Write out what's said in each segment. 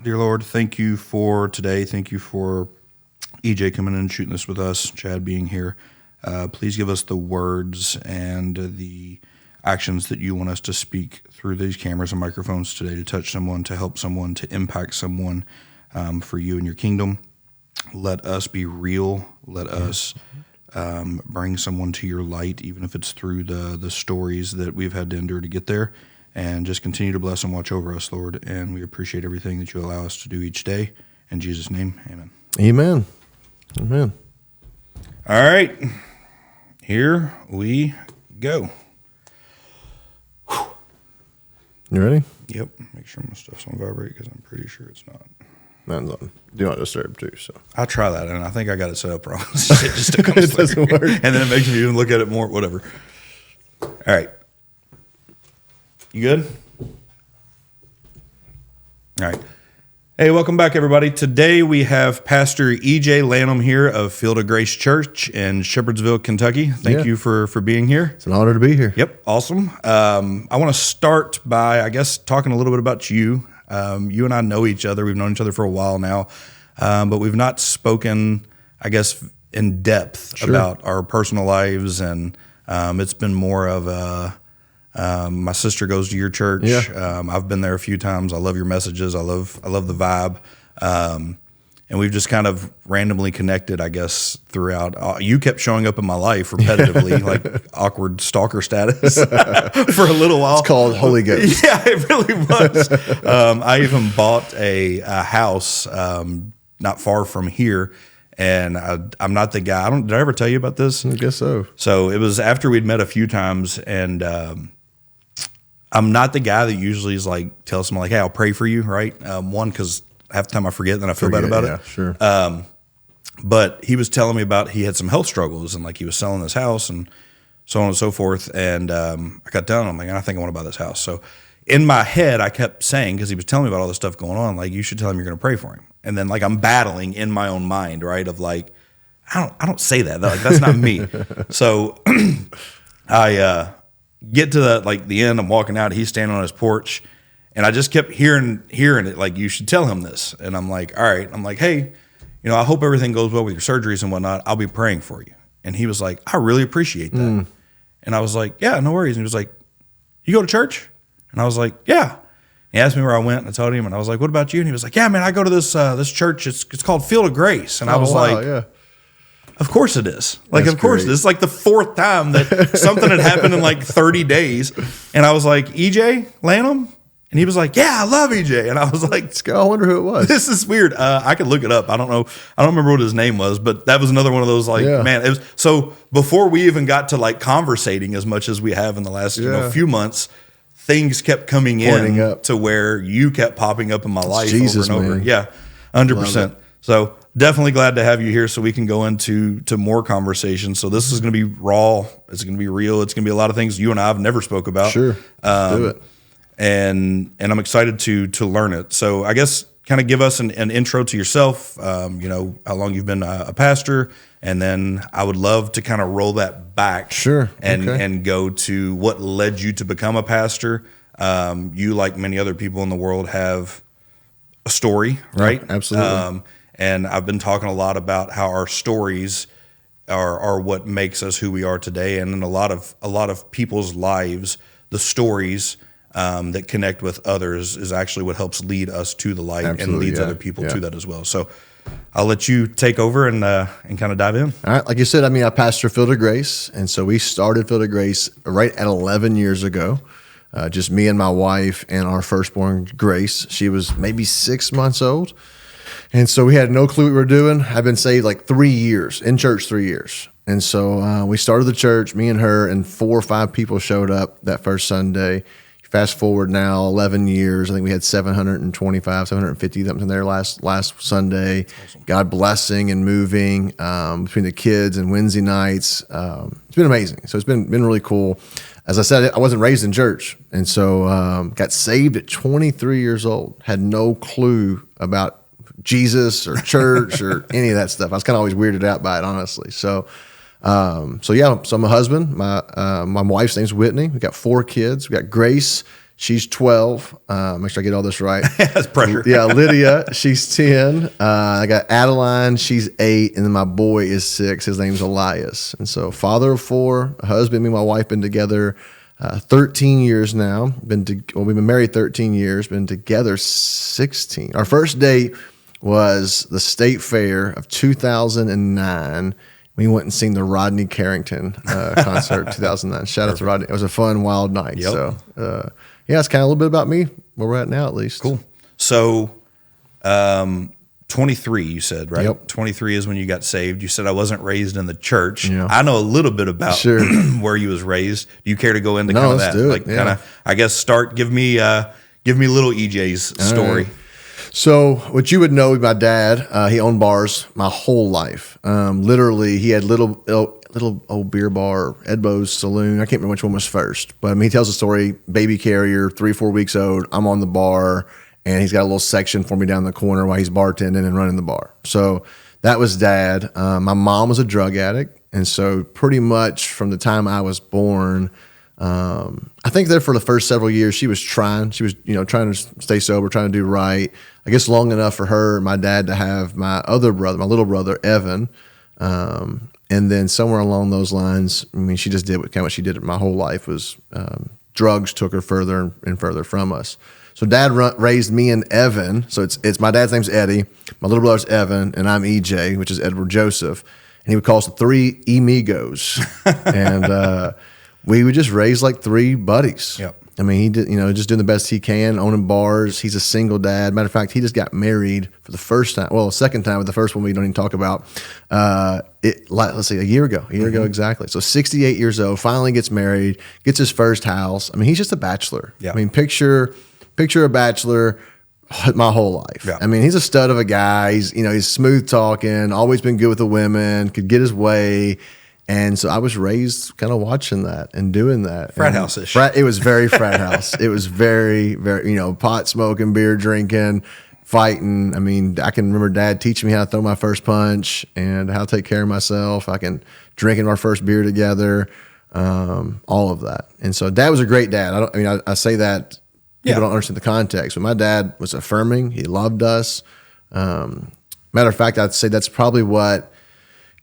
Dear Lord, thank you for today. Thank you for EJ coming in and shooting this with us, Chad being here. Please give us the words and the actions that you want us to speak through these cameras and microphones today to touch someone, to help someone, to impact someone for you and your kingdom. Let us be real. Let us bring someone to your light, even if it's through the stories that we've had to endure to get there. And just continue to bless and watch over us, Lord. And we appreciate everything that you allow us to do each day. In Jesus' name, amen. Amen. Amen. All right. Here we go. You ready? Yep. Make sure my stuff's on vibrate because I'm pretty sure it's not. Mine's on do not disturb too. So I'll try that, and I think I got it set up wrong. It just comes it doesn't work. And then it makes me even look at it more, whatever. All right. You good? All right. Hey, welcome back, everybody. Today we have Pastor E.J. Lanham here of Field of Grace Church in Shepherdsville, Kentucky. Thank you for being here. It's an honor to be here. Yep, awesome. I want to start by, I guess, talking a little bit about you. You and I know each other. We've known each other for a while now, but we've not spoken, I guess, in depth about our personal lives, and it's been more of a my sister goes to your church. Yeah. I've been there a few times. I love your messages. I love the vibe. And we've just kind of randomly connected, I guess, throughout. You kept showing up in my life repetitively, like awkward stalker status for a little while. It's called Holy Ghost. Yeah, it really was. I even bought a house not far from here. And I'm not the guy. Did I ever tell you about this? I guess so. So it was after we'd met a few times, and I'm not the guy that usually is like tells someone like, "Hey, I'll pray for you," right? One, because half the time I forget, and then I feel bad about it. Yeah, sure. But he was telling me about he had some health struggles, and like he was selling his house and so on and so forth. And I got done. I'm like, I think I want to buy this house. So in my head, I kept saying, because he was telling me about all this stuff going on, like, you should tell him you're going to pray for him. And then like I'm battling in my own mind, right? Of like, I don't say that. Like that's not me. So I get to the end. I'm walking out. He's standing on his porch, and I just kept hearing it. Like, you should tell him this. And I'm like, all right. I'm like, hey, I hope everything goes well with your surgeries and whatnot. I'll be praying for you. And he was like, I really appreciate that. And I was like, yeah, no worries. And he was like, you go to church? And I was like, yeah. He asked me where I went, and I told him, and I was like, what about you? And he was like, yeah, man, I go to this church. It's called Field of Grace. And I was like, yeah. Of course it is. Like, That's of course great. it is. It's like the fourth time that something had happened in like 30 days. And I was like, EJ Lanham? And he was like, yeah, I love EJ. And I was like, I wonder who it was. this is weird. I could look it up. I don't know. I don't remember what his name was, but that was another one of those like, man, it was so before we even got to like conversating as much as we have in the last few months, things kept coming Pointing in up to where you kept popping up in my life Jesus, over and over. man. Yeah, 100%. So definitely glad to have you here so we can go into more conversations. So this is going to be raw. It's going to be real. It's going to be a lot of things you and I have never spoke about. Sure. Let's do it. And I'm excited to learn it. So I guess kind of give us an intro to yourself, how long you've been a pastor, and then I would love to kind of roll that back. Sure. And go to what led you to become a pastor. You, like many other people in the world, have a story, right? Yeah, absolutely. And I've been talking a lot about how our stories are what makes us who we are today. And in a lot of people's lives, the stories that connect with others is actually what helps lead us to the light and leads other people to that as well. So I'll let you take over and kind of dive in. All right. Like you said, I pastor Field of Grace. And so we started Field of Grace right at 11 years ago. Just me and my wife and our firstborn, Grace. She was maybe 6 months old. And so we had no clue what we were doing. I've been saved like 3 years, in church 3 years. And so we started the church, me and her, and 4 or 5 people showed up that first Sunday. Fast forward now 11 years. I think we had 725, 750 something there last Sunday. Awesome. God blessing and moving between the kids and Wednesday nights. It's been amazing. So it's been really cool. As I said, I wasn't raised in church. And so got saved at 23 years old. Had no clue about Jesus or church or any of that stuff. I was kind of always weirded out by it, honestly. So I'm a husband. My wife's name's Whitney. We got 4 kids. We got Grace. She's 12. Make sure I get all this right. That's pressure. Yeah, Lydia, she's 10. I got Adeline, she's 8. And then my boy is 6. His name's Elias. And so father of 4, a husband, me and my wife been together 13 years now. We've been married 13 years, been together 16. Our first date was the State Fair of 2009. We went and seen the Rodney Carrington concert 2009. Shout out to Rodney. It was a fun, wild night. Yep. So, yeah, it's kind of a little bit about me, where we're at now, at least. Cool. So, 23, you said, right? Yep. 23 is when you got saved. You said I wasn't raised in the church. Yeah. I know a little bit about where you was raised. Do you care to go into kind of that? Do it. Like kind of, I guess, give me little EJ's story. Right. So what you would know, my dad, he owned bars my whole life. Literally, he had little old beer bar, Edbo's Saloon. I can't remember which one was first, but I mean, he tells the story, baby carrier, 3-4 weeks old. I'm on the bar, and he's got a little section for me down the corner while he's bartending and running the bar. So that was Dad. My mom was a drug addict, and so pretty much from the time I was born, I think there for the first several years she was trying. She was, trying to stay sober, trying to do right. I guess long enough for her, my dad, to have my other brother, my little brother Evan, and then somewhere along those lines, I mean, she just did what she did my whole life was drugs took her further and further from us. So Dad raised me and Evan. So it's my dad's name's Eddie, my little brother's Evan, and I'm EJ, which is Edward Joseph, and he would call us the 3 amigos, and we would just raise like 3 buddies. Yep. I mean, he did, just doing the best he can, owning bars. He's a single dad. Matter of fact, he just got married for the first time. Well, second time, but the first one we don't even talk about. Let's see, a year ago exactly. So 68 years old, finally gets married, gets his first house. I mean, he's just a bachelor. Yeah. I mean, picture a bachelor my whole life. Yeah. I mean, he's a stud of a guy. He's smooth talking, always been good with the women, could get his way. And so I was raised kind of watching that and doing that. Frat house-ish. It was very frat house. It was very, very, pot smoking, beer drinking, fighting. I mean, I can remember Dad teaching me how to throw my first punch and how to take care of myself. I can drinking our first beer together, all of that. And so Dad was a great dad. I say that people don't understand the context, but my dad was affirming. He loved us. Matter of fact, I'd say that's probably what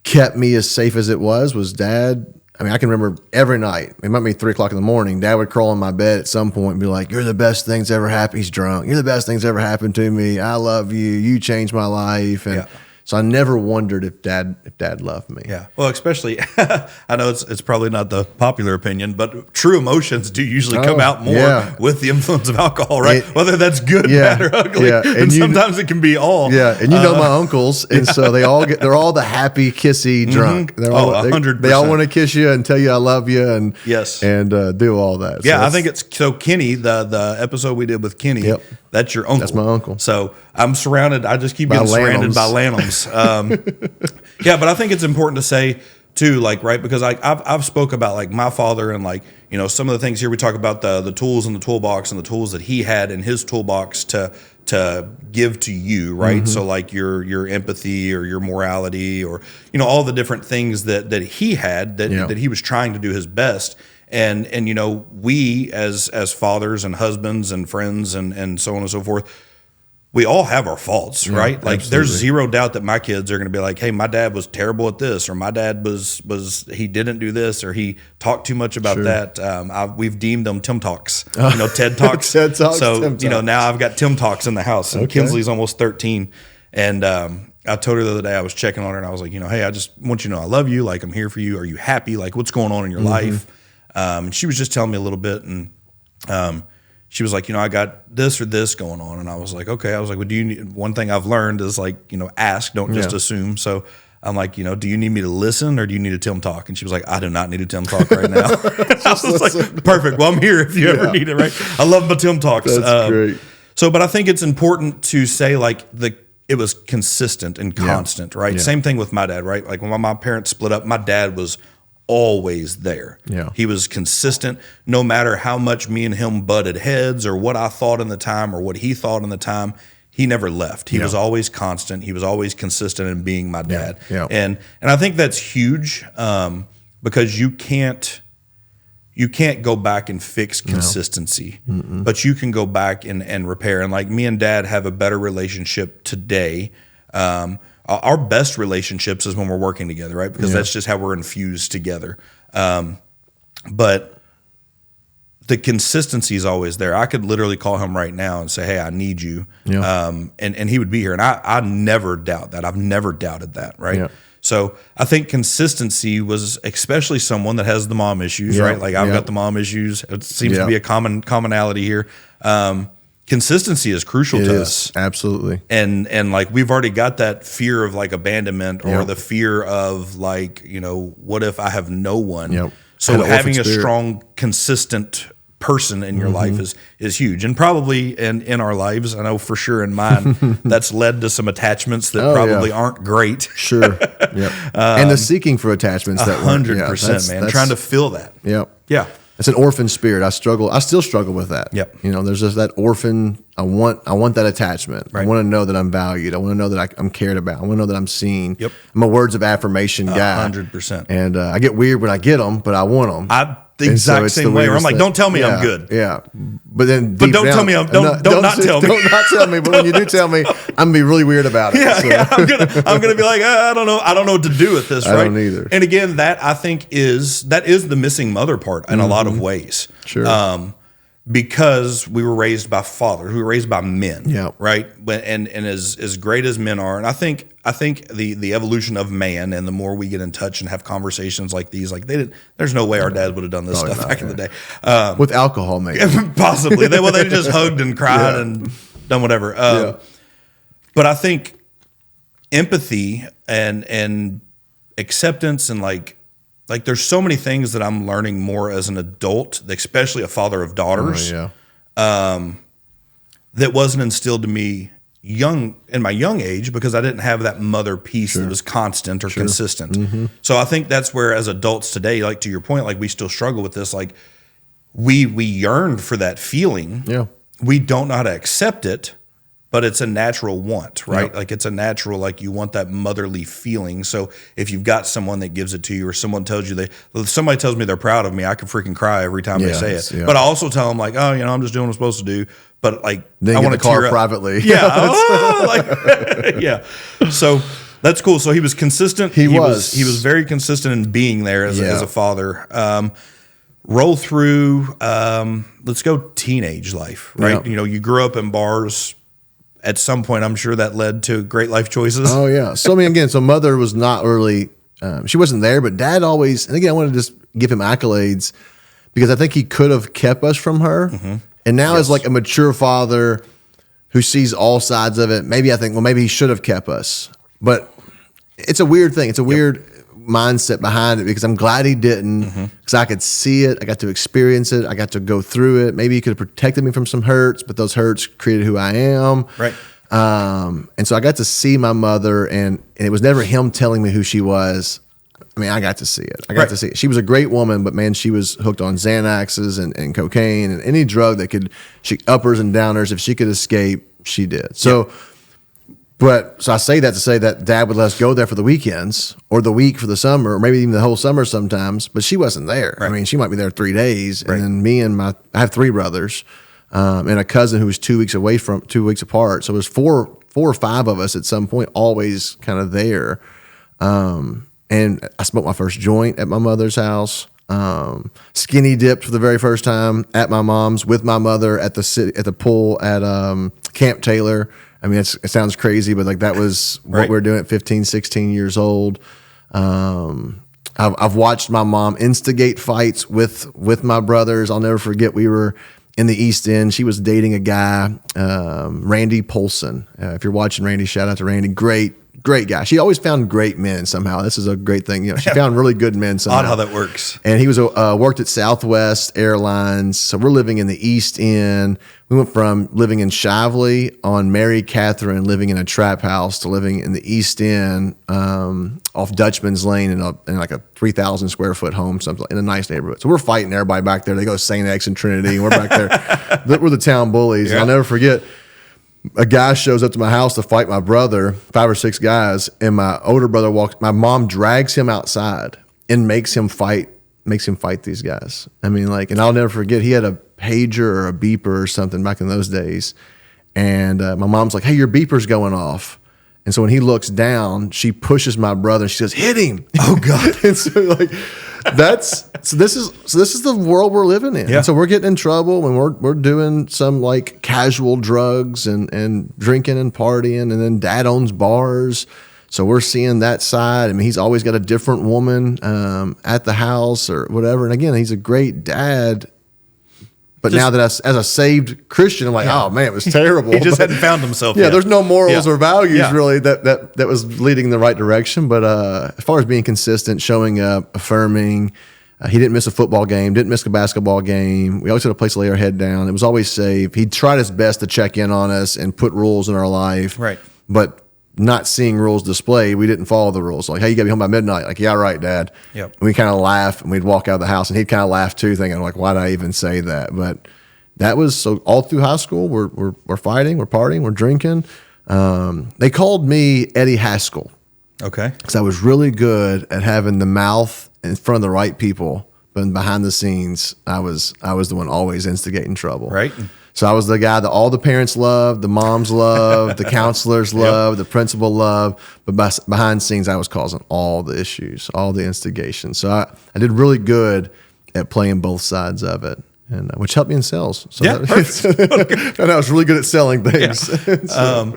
kept me as safe as it was Dad. I mean, I can remember every night, it might be 3:00 in the morning, Dad would crawl in my bed at some point and be like, "You're the best thing's ever happened." He's drunk. "You're the best thing's ever happened to me. I love you. You changed my life." And so I never wondered if Dad loved me. Yeah. Well, especially, I know it's probably not the popular opinion, but true emotions do usually come out more with the influence of alcohol, right? Whether that's good, bad, or ugly. Yeah. And sometimes it can be all. Yeah. And my uncles, and so they're all the happy, kissy drunk. They're all 100%. They all want to kiss you and tell you I love you and do all that. Yeah, so I think it's so Kenny, the episode we did with Kenny, that's your uncle. That's my uncle. So I'm surrounded. I just keep getting surrounded by Lanhams. Yeah, but I think it's important to say too, like, right, because I've spoke about like my father and like, some of the things here we talk about the tools in the toolbox and the tools that he had in his toolbox to give to you, right? Mm-hmm. So like your empathy or your morality or all the different things that he had that he was trying to do his best. And we as fathers and husbands and friends and so on and so forth, we all have our faults, right? Like absolutely. There's zero doubt that my kids are going to be like, "Hey, my dad was terrible at this," or "My dad was he didn't do this," or "He talked too much about that." We've deemed them Tim Talks, TED Talks. TED Talks. So Tim Talks. Now I've got Tim Talks in the house, and Kinsley's almost 13, and I told her the other day I was checking on her, and I was like, "Hey, I just want you to know I love you. Like I'm here for you. Are you happy? Like what's going on in your life?" And she was just telling me a little bit, and she was like, I got this or this going on. And I was like, okay. I was like, well, do you need, one thing I've learned is like, ask, don't just assume. So I'm like, do you need me to listen or do you need a Tim Talk? And she was like, I do not need a Tim Talk right now. I was like, perfect. Well, I'm here if you ever need it, right? I love my Tim Talks. That's great. So, but I think it's important to say like it was consistent and constant, right? Yeah. Same thing with my dad, right? Like when my parents split up, my dad was always there. Yeah. He was consistent no matter how much me and him butted heads or what I thought in the time or what he thought in the time. He never left. He was always constant. He was always consistent in being my dad. Yeah. And I think that's huge because you can't you can't go back and fix consistency, but you can go back and repair. And like me and Dad have a better relationship today. Our best relationships is when we're working together, right? Because that's just how we're infused together. But the consistency is always there. I could literally call him right now and say, hey, I need you. And he would be here. And I never doubt that. I've never doubted that, right? Yeah. So I think consistency was especially someone that has the mom issues, right? Like I've got the mom issues. It seems to be a commonality here. Consistency is crucial to us. Absolutely. And like we've already got that fear of like abandonment or the fear of like, what if I have no one? So having a strong, consistent person in your life is huge. And probably in our lives, I know for sure in mine, that's led to some attachments that probably aren't great. Sure. And the seeking for attachments that 100%, man. Trying to fill that. Yeah. It's an orphan spirit. I still struggle with that. There's just that orphan. I want that attachment. I want to know that I'm valued. I want to know that I'm cared about. I want to know that I'm seen. I'm a words of affirmation guy. 100%. And I get weird when I get them, but I want them. I'm the exact same way. Where I'm like, don't tell me I'm good. But then, don't tell me don't not tell me. Don't not tell me. But when you do tell me, I'm gonna be really weird about it. I'm gonna be like, I don't know what to do with this. Right? I don't either. And again, that I think is the missing mother part in a lot of ways. Sure. Because we were raised by fathers, we were raised by men, right? And as great as men are, and I think the evolution of man, and the more we get in touch and have conversations like these, like there's no way our dads would have done this stuff back in the day with alcohol, maybe possibly. They just hugged and cried and done whatever. But I think empathy and acceptance and like there's so many things that I'm learning more as an adult, especially a father of daughters, that wasn't instilled to me in my young age because I didn't have that mother piece that was constant or consistent. So I think that's where as adults today, like to your point, like we still struggle with this. Like we yearn for that feeling. We don't know how to accept it. But it's a natural want, right? Like it's a natural, like you want that motherly feeling. So if you've got someone that gives it to you, or someone tells you somebody tells me they're proud of me, I can freaking cry every time they say it. But I also tell them like, oh, I'm just doing what I'm supposed to do. But like, then I want to car privately. So that's cool. So he was consistent. He was very consistent in being there as a father. Roll through. Let's go teenage life, right? You grew up in bars. At some point, I'm sure that led to great life choices. Oh, yeah. So, I mean, again, mother was not really, she wasn't there, but dad always, and again, I want to just give him accolades because I think he could have kept us from her. And now as like a mature father who sees all sides of it, maybe I think, maybe he should have kept us. But it's a weird thing. It's a weird mindset behind it because I'm glad he didn't because I could see it. I got to experience it. I got to go through it. Maybe he could have protected me from some hurts, but those hurts created who I am. Right. And so I got to see my mother and it was never him telling me who she was. I mean, I got to see it. I got to see it. She was a great woman, but man, she was hooked on Xanaxes and cocaine and any drug that uppers and downers. If she could escape, she did. So, So I say that to say that dad would let us go there for the weekends or the week for the summer, or maybe even the whole summer sometimes, but she wasn't there. I mean, she might be there 3 days. And then me and I have 3 brothers and a cousin who was 2 weeks apart. So it was four or five of us at some point, always kind of there. And I smoked my first joint at my mother's house. Skinny dipped for the very first time at my mom's with my mother at the pool at Camp Taylor. I mean, it sounds crazy, but like that was what we were doing at 15, 16 years old. I've watched my mom instigate fights with my brothers. I'll never forget. We were in the East End. She was dating a guy, Randy Polson. If you're watching Randy, shout out to Randy. Great guy. She always found great men somehow. This is a great thing. She found really good men somehow. Odd how that works. And he was worked at Southwest Airlines. So we're living in the East End. We went from living in Shively on Mary Catherine, living in a trap house, to living in the East End off Dutchman's Lane in like a 3,000 square foot home, something in a nice neighborhood. So we're fighting everybody back there. They go to St. X and Trinity, and we're back there. We're the town bullies. Yeah. And I'll never forget. A guy shows up to my house to fight my brother, 5 or 6 guys, and my older brother my mom drags him outside and makes him fight makes him fight these guys. I mean, like, and I'll never forget, he had a pager or a beeper or something back in those days. And my mom's like, hey, your beeper's going off. And so when he looks down, she pushes my brother and she says, hit him. Oh God. And so like, this is the world we're living in. Yeah. And so we're getting in trouble when we're doing some like casual drugs and drinking and partying, and then dad owns bars. So we're seeing that side. I mean, he's always got a different woman at the house or whatever. And again, he's a great dad. But now that as a saved Christian, I'm like, oh man, it was terrible. He just hadn't found himself yet. There's no morals or values really that was leading in the right direction. But as far as being consistent, showing up, affirming, he didn't miss a football game, didn't miss a basketball game. We always had a place to lay our head down. It was always safe. He tried his best to check in on us and put rules in our life. Right. But not seeing rules displayed, we didn't follow the rules. Like, hey, you got to be home by midnight. Like, yeah, right, Dad. Yep. And we kind of laugh, and we'd walk out of the house, and he'd kind of laugh too, thinking, like, why did I even say that? But that was so all through high school. We're fighting, we're partying, we're drinking. They called me Eddie Haskell. Okay. Because I was really good at having the mouth in front of the right people, but behind the scenes, I was the one always instigating trouble. Right. So I was the guy that all the parents loved, the moms loved, the counselors loved, the principal loved, but behind scenes, I was causing all the issues, all the instigation. So I did really good at playing both sides of it, and which helped me in sales. So and I was really good at selling things. Yeah.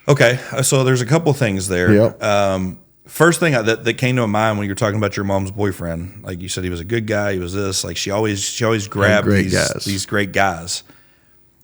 Okay, so there's a couple things there. Yep. First thing that came to my mind when you were talking about your mom's boyfriend, like you said, he was a good guy. He was this. Like she always grabbed these great guys.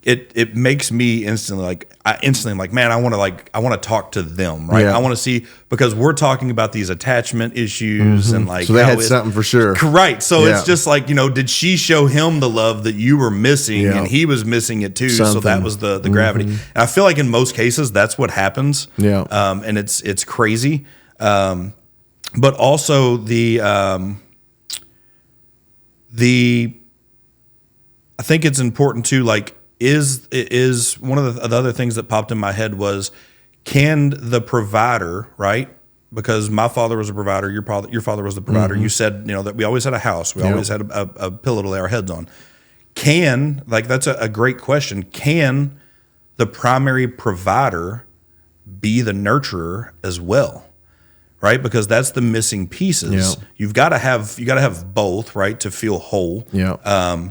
It makes me instantly I'm like, man, I want to talk to them, right? Yeah. I want to see, because we're talking about these attachment issues and like, so they had something for sure, right? So it's just like, did she show him the love that you were missing, and he was missing it too? So that was the gravity. And I feel like in most cases that's what happens. Yeah. And it's crazy. But also I think it's important too, like, is one of the other things that popped in my head was, can the provider, right? Because my father was a provider, your father was the provider. You said, that we always had a house, we always had a pillow to lay our heads on. That's a great question. Can the primary provider be the nurturer as well? Right? Because that's the missing pieces. Yeah. You got to have both, right, to feel whole. Yeah.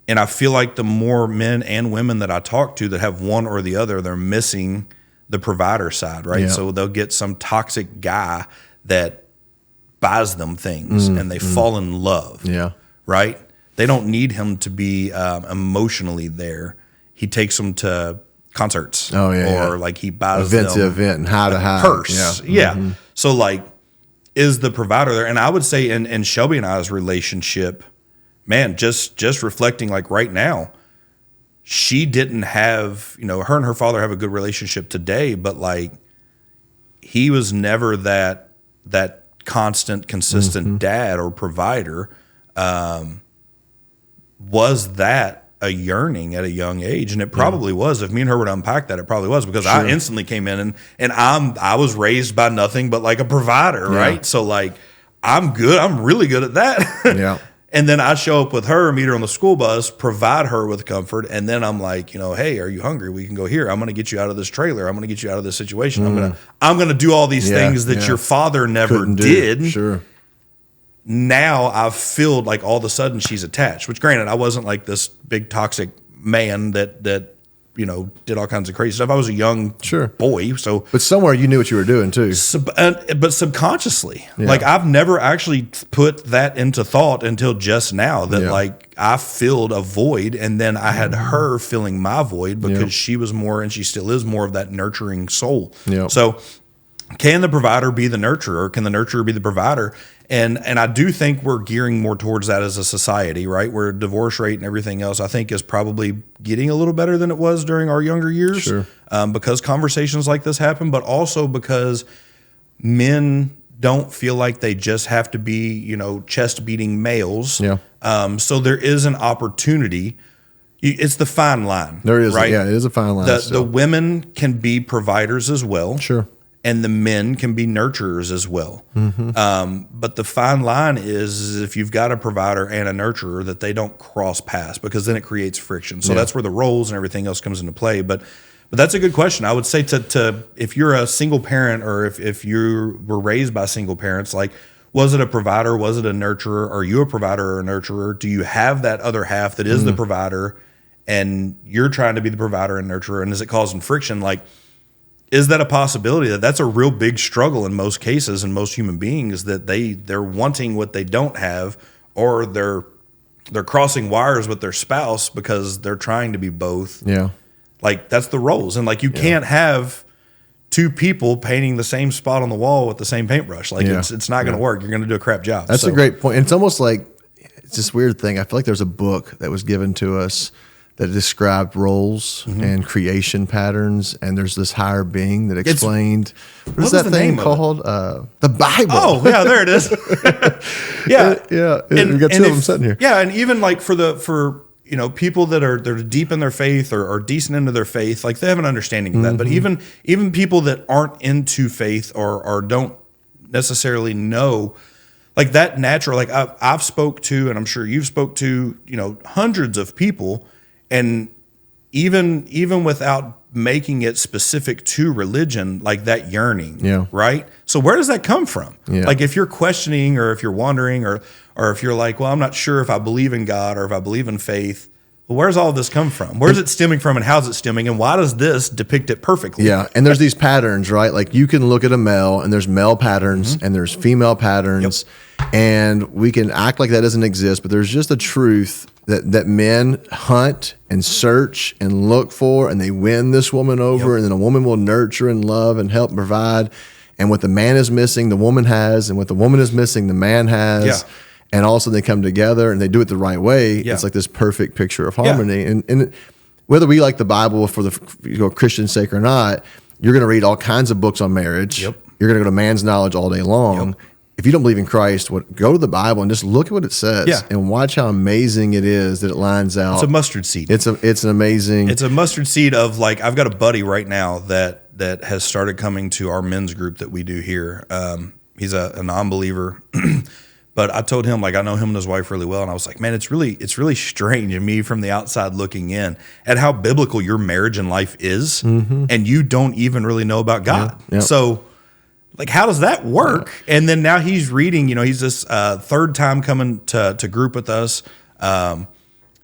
And I feel like the more men and women that I talk to that have one or the other, they're missing the provider side, right? Yeah. So they'll get some toxic guy that buys them things and they fall in love. Yeah. Right? They don't need him to be emotionally there. He takes them to concerts. Oh, yeah. Or like he buys event them to event and high to high. Purse. Yeah. Mm-hmm. So like, is the provider there? And I would say in Shelby and I's relationship, man, just reflecting, like right now, she didn't have, her and her father have a good relationship today, but like he was never that constant, consistent dad or provider. Was that a yearning at a young age? And it probably was. If me and her would unpack that, it probably was, because I instantly came in and I was raised by nothing but like a provider, right? So like I'm really good at that. Yeah. And then I show up with her, meet her on the school bus, provide her with comfort, and then I'm like, hey, are you hungry? We can go here. I'm going to get you out of this trailer. I'm going to get you out of this situation. I'm going to do all these things that your father never did. Sure. Now I've filled, like, all of a sudden she's attached. Which, granted, I wasn't like this big toxic man that did all kinds of crazy stuff. I was a young boy, so. But somewhere you knew what you were doing too. But subconsciously, like I've never actually put that into thought until just now. That like I filled a void, and then I had her filling my void because she was more, and she still is more, of that nurturing soul. So, can the provider be the nurturer? Or can the nurturer be the provider? And I do think we're gearing more towards that as a society, right? Where divorce rate and everything else, I think, is probably getting a little better than it was during our younger years, because conversations like this happen, but also because men don't feel like they just have to be, chest beating males. Yeah. So there is an opportunity. It's the fine line. There is, right? Yeah, it is a fine line. The women can be providers as well. Sure. and the men can be nurturers as well. But the fine line is if you've got a provider and a nurturer, that they don't cross paths, because then it creates friction. So that's where the roles and everything else comes into play. But that's a good question. I would say to if you're a single parent, or if you were raised by single parents, like, was it a provider? Was it a nurturer? Are you a provider or a nurturer? Do you have that other half that is the provider, and you're trying to be the provider and nurturer? And is it causing friction? Like, is that a possibility? That's a real big struggle in most cases, in most human beings, that they're wanting what they don't have, or they're crossing wires with their spouse because they're trying to be both. Yeah. Like, that's the roles. And like, you can't have two people painting the same spot on the wall with the same paintbrush. Like, it's not going to work. You're going to do a crap job. That's a great point. And it's almost like, it's this weird thing. I feel like there's a book that was given to us that described roles and creation patterns, and there's this higher being that explained, what is that thing called? The Bible. Oh, yeah, there it is. Yeah. And we got two of them sitting here. Yeah, and even like for people that are deep in their faith, or decent into their faith, like, they have an understanding of that. But even people that aren't into faith, or don't necessarily know, like, that natural, like, I've spoke to, and I'm sure you've spoke to, hundreds of people. And even without making it specific to religion, like, that yearning, right? So where does that come from? Yeah. Like, if you're questioning, or if you're wondering, or if you're like, well, I'm not sure if I believe in God, or if I believe in faith, well, where's all of this come from? Where's it stemming from, and how's it stemming, and why does this depict it perfectly? Yeah, and there's these patterns, right? Like, you can look at a male, and there's male patterns, and there's female patterns, and we can act like that doesn't exist, but there's just a truth that men hunt and search and look for, and they win this woman over, and then a woman will nurture and love and help provide. And what the man is missing, the woman has, and what the woman is missing, the man has. Yeah. And also they come together and they do it the right way. Yeah. It's like this perfect picture of harmony. Yeah. And whether we like the Bible for the Christian sake or not, you're going to read all kinds of books on marriage. Yep. You're going to go to man's knowledge all day long. Yep. If you don't believe in Christ, go to the Bible and just look at what it says, and watch how amazing it is that it lines out. It's a mustard seed. It's an amazing. It's a mustard seed of, like, I've got a buddy right now that has started coming to our men's group that we do here. He's a non-believer, but I told him, like, I know him and his wife really well, and I was like, man, it's really strange to me from the outside looking in at how biblical your marriage and life is, and you don't even really know about God. Yeah. Yep. So, like, how does that work? Yeah. And then now he's reading, he's this third time coming to group with us.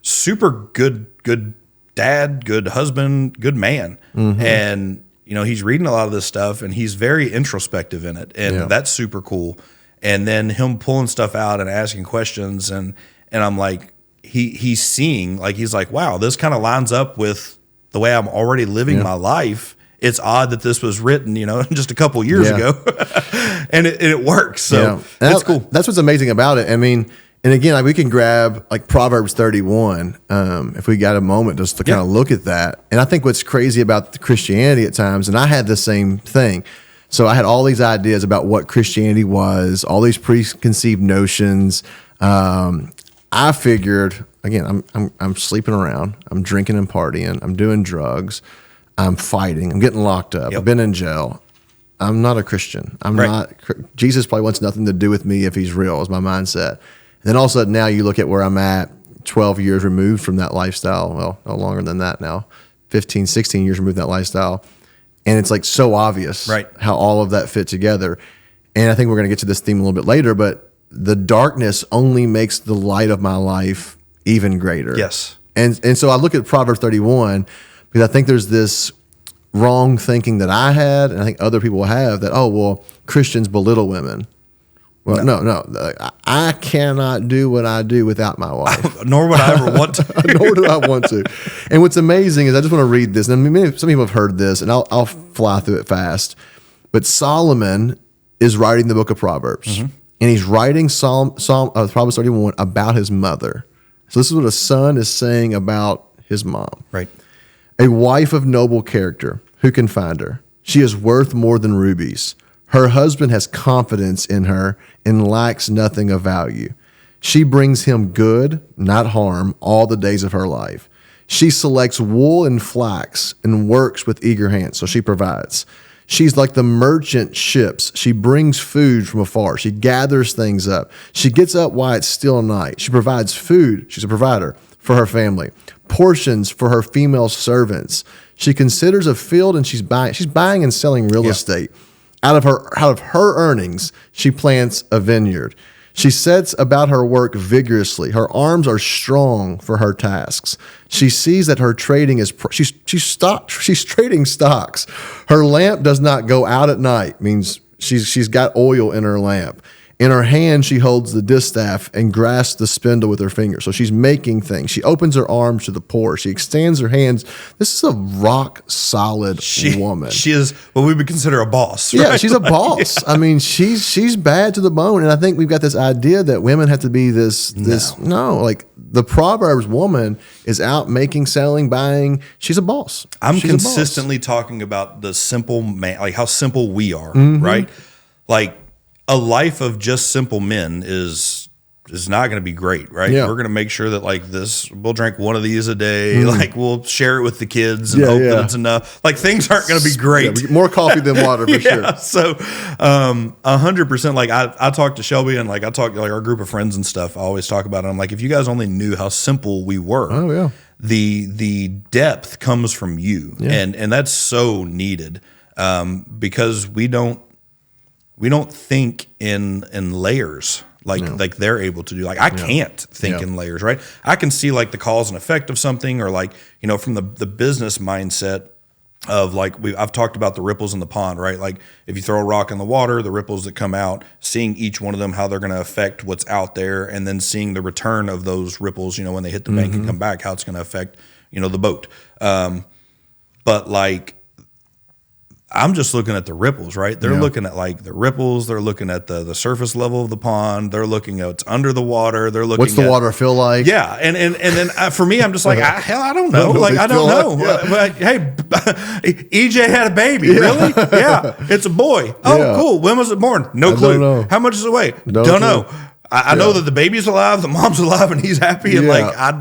Super good dad, good husband, good man. And, he's reading a lot of this stuff, and he's very introspective in it. And that's super cool. And then him pulling stuff out and asking questions. And I'm like, he's seeing, like, he's like, wow, this kind of lines up with the way I'm already living my life. It's odd that this was written, just a couple years ago, and it works. So that's cool. That's what's amazing about it. I mean, and again, like, we can grab like Proverbs 31 if we got a moment just to kind of look at that. And I think what's crazy about the Christianity at times, and I had the same thing. So I had all these ideas about what Christianity was, all these preconceived notions. I figured, again, I'm sleeping around, I'm drinking and partying, I'm doing drugs. I'm fighting. I'm getting locked up. I've been in jail. I'm not a Christian. I'm not. Jesus probably wants nothing to do with me if he's real, is my mindset. And then all of a sudden now you look at where I'm at, 12 years removed from that lifestyle. Well, no longer than that now, 15, 16 years removed from that lifestyle. And it's like so obvious how all of that fit together. And I think we're going to get to this theme a little bit later, but the darkness only makes the light of my life even greater. Yes. And so I look at Proverbs 31, because I think there's this wrong thinking that I had, and I think other people have, that, oh, well, Christians belittle women. Well, no. I cannot do what I do without my wife. Nor would I ever want to. Nor do I want to. And what's amazing is I just want to read this. And some people have heard this, and I'll fly through it fast. But Solomon is writing the book of Proverbs. And he's writing Proverbs 31 about his mother. So this is what a son is saying about his mom. Right. A wife of noble character, who can find her? She is worth more than rubies. Her husband has confidence in her and lacks nothing of value. She brings him good, not harm, all the days of her life. She selects wool and flax and works with eager hands, so she provides. She's like the merchant ships. She brings food from afar. She gathers things up. She gets up while it's still night. She provides food. She's a provider for her family, portions for her female servants. She considers a field and she's buying and selling real estate. Out of her earnings, she plants a vineyard. She sets about her work vigorously. Her arms are strong for her tasks. She sees that her trading is she's trading stocks. Her lamp does not go out at night, means she's got oil in her lamp. In her hand, she holds the distaff and grasps the spindle with her finger. So she's making things. She opens her arms to the poor. She extends her hands. This is a rock solid woman. She is what we would consider a boss. Yeah, right? she's a boss. Yeah. I mean, she's bad to the bone. And I think we've got this idea that women have to be no, like the Proverbs woman is out making, selling, buying. She's a boss. I'm consistently talking about the simple man, like how simple we are, right? Like, a life of just simple men is not going to be great, right? Yeah. We're going to make sure that like this, we'll drink one of these a day. Like we'll share it with the kids and hope that it's enough. Like things aren't going to be great. Yeah, more coffee than water for sure. So 100%. Like I talked to Shelby and like I talked to like our group of friends and stuff. I always talk about it. I'm like, if you guys only knew how simple we were. Oh yeah. The depth comes from you, and that's so needed because we don't think in layers like they're able to do. Like I can't think in layers, right? I can see like the cause and effect of something, or like, you know, from the business mindset of like I've talked about the ripples in the pond, right? Like if you throw a rock in the water, the ripples that come out, seeing each one of them, how they're going to affect what's out there, and then seeing the return of those ripples, you know, when they hit the bank and come back, how it's going to affect, you know, the boat. But like, I'm just looking at the ripples, right? They're looking at like the ripples. They're looking at the surface level of the pond. They're looking at what's under the water. They're looking what's the water feel like? Yeah. And then for me, I'm just like, I don't know. Like, I don't know. But hey, EJ had a baby. Really? Yeah. It's a boy. Oh, cool. When was it born? No clue. Don't know. How much does it weigh? Don't know. I know that the baby's alive, the mom's alive, and he's happy, and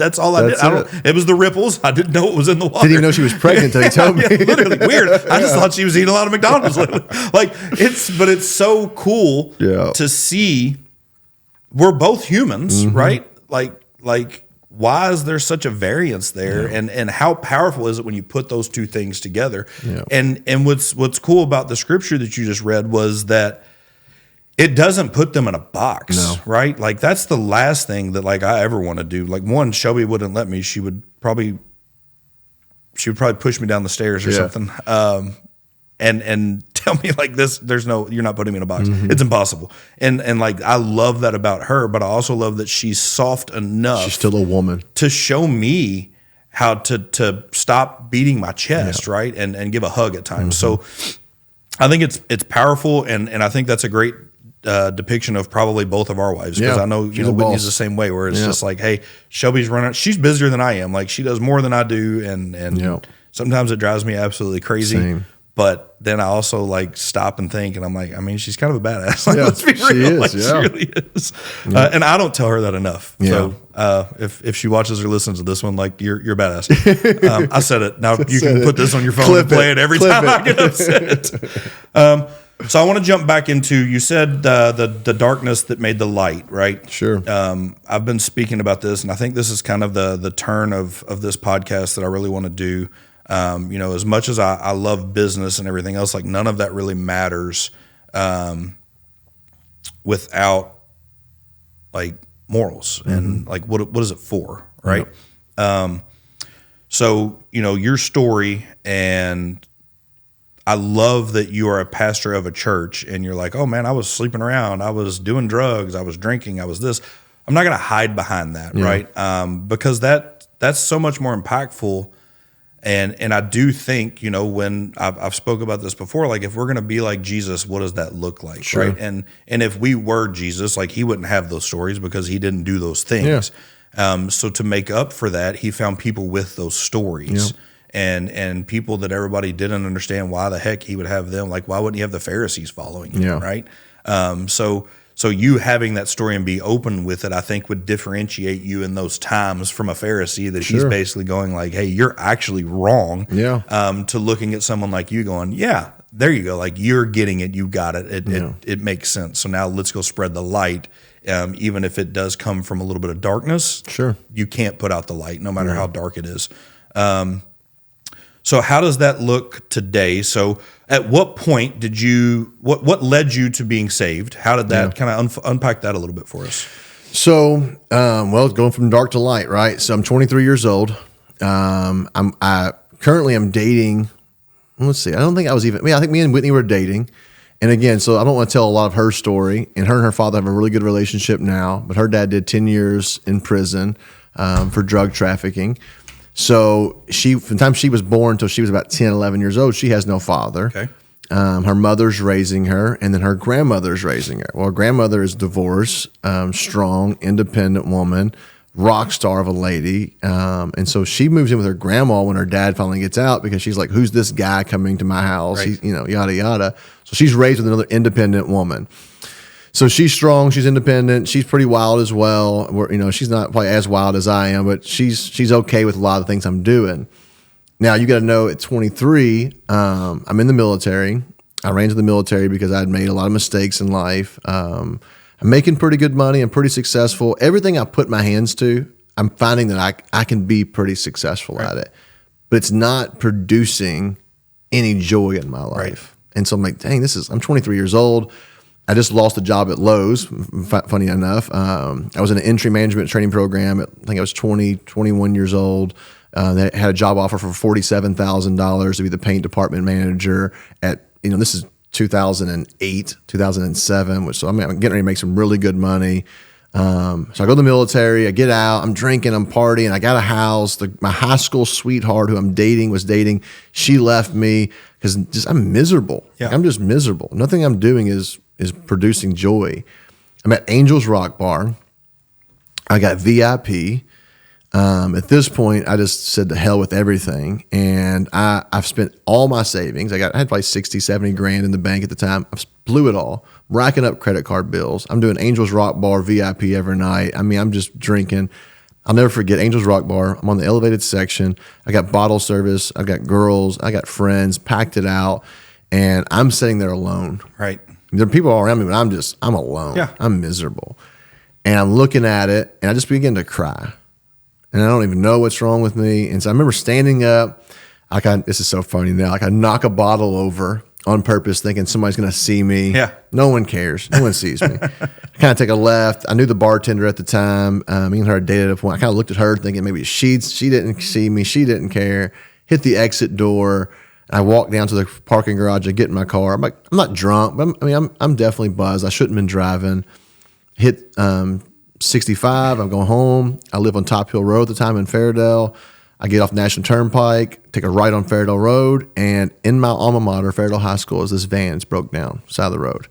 that's all I did. It was the ripples. I didn't know it was in the water. Didn't even know she was pregnant until you told me. Literally weird. I just thought she was eating a lot of McDonald's lately. But it's so cool to see. We're both humans, right? Like why is there such a variance there, and how powerful is it when you put those two things together? And what's cool about the scripture that you just read was that it doesn't put them in a box, right? Like that's the last thing that like I ever want to do. Like one, Shelby wouldn't let me. She would probably push me down the stairs or something, and tell me like this. You're not putting me in a box. It's impossible. And like I love that about her, but I also love that she's soft enough. She's still a woman to show me how to stop beating my chest, right? And give a hug at times. So I think it's powerful, and I think that's a great depiction of probably both of our wives, because I know Whitney's the same way, where it's just like, hey, Shelby's running. She's busier than I am. Like she does more than I do, and sometimes it drives me absolutely crazy. Same. But then I also like stop and think, and I'm like, I mean, she's kind of a badass. Like, let's be real. She really is. And I don't tell her that enough. So if she watches or listens to this one, like you're a badass. I said it. Now you can put this on your phone and play it every time I get upset. So I want to jump back into, you said the darkness that made the light, right? Sure. I've been speaking about this, and I think this is kind of the turn of this podcast that I really want to do. You know, as much as I love business and everything else, like none of that really matters without like morals and like what is it for, right? So, you know, your story, and I love that you are a pastor of a church, and you're like, oh man, I was sleeping around, I was doing drugs, I was drinking, I was this. I'm not going to hide behind that, right? Because that's so much more impactful. And I do think, you know, when I've spoke about this before, like if we're going to be like Jesus, what does that look like, right? And if we were Jesus, like he wouldn't have those stories because he didn't do those things. So to make up for that, he found people with those stories. And people that everybody didn't understand why the heck he would have them. Like, why wouldn't he have the Pharisees following him, right? So you having that story and be open with it, I think would differentiate you in those times from a Pharisee that he's basically going like, hey, you're actually wrong. To looking at someone like you going, there you go. Like you're getting it, you got it. It makes sense. So now let's go spread the light. Even if it does come from a little bit of darkness, sure, you can't put out the light, no matter how dark it is. So how does that look today? So at what point did what led you to being saved? How did that kind of unpack that a little bit for us? So, going from dark to light, right? So I'm 23 years old. I currently am dating. Let's see. I don't think I was even. I think me and Whitney were dating. And again, so I don't want to tell a lot of her story. And her father have a really good relationship now. But her dad did 10 years in prison for drug trafficking. So from the time she was born until she was about 10, 11 years old, she has no father. Okay. Her mother's raising her, and then her grandmother's raising her. Well, her grandmother is divorced, strong, independent woman, rock star of a lady. And so she moves in with her grandma when her dad finally gets out because she's like, who's this guy coming to my house? Right. He's, yada, yada. So she's raised with another independent woman. So she's strong, she's independent, she's pretty wild as well. She's not probably as wild as I am, but she's okay with a lot of the things I'm doing. Now, you got to know at 23, I'm in the military. I ran to the military because I had made a lot of mistakes in life. I'm making pretty good money. I'm pretty successful. Everything I put my hands to, I'm finding that I can be pretty successful at it. But it's not producing any joy in my life. Right. And so I'm like, dang, I'm 23 years old. I just lost a job at Lowe's, funny enough. I was in an entry management training program. I think I was 21 years old. They had a job offer for $47,000 to be the paint department manager at, this is 2008, 2007, so I'm getting ready to make some really good money. So I go to the military, I get out, I'm drinking, I'm partying, I got a house. My high school sweetheart who was dating, she left me because I'm miserable. Yeah. I'm just miserable. Nothing I'm doing is producing joy. I'm at Angel's Rock Bar. I got VIP. At this point, I just said to hell with everything. And I've spent all my savings. I had probably 60, 70 grand in the bank at the time. I blew it all, racking up credit card bills. I'm doing Angel's Rock Bar VIP every night. I mean, I'm just drinking. I'll never forget Angel's Rock Bar. I'm on the elevated section. I got bottle service. I got girls. I got friends, packed it out. And I'm sitting there alone. Right. There are people all around me, but I'm alone. Yeah. I'm miserable. And I'm looking at it, and I just begin to cry. And I don't even know what's wrong with me. And so I remember standing up. This is so funny now. I knock a bottle over on purpose, thinking somebody's going to see me. Yeah. No one cares. No one sees me. I kind of take a left. I knew the bartender at the time. Me and her dated at a point. I kind of looked at her thinking maybe she didn't see me. She didn't care. Hit the exit door. I walked down to the parking garage. I get in my car. I'm like, I'm not drunk, but I'm definitely buzzed. I shouldn't have been driving. Hit 65. I'm going home. I live on Top Hill Road at the time in Fairdale. I get off National Turnpike, take a right on Fairdale Road, and in my alma mater, Fairdale High School, is this van. It's broke down, side of the road.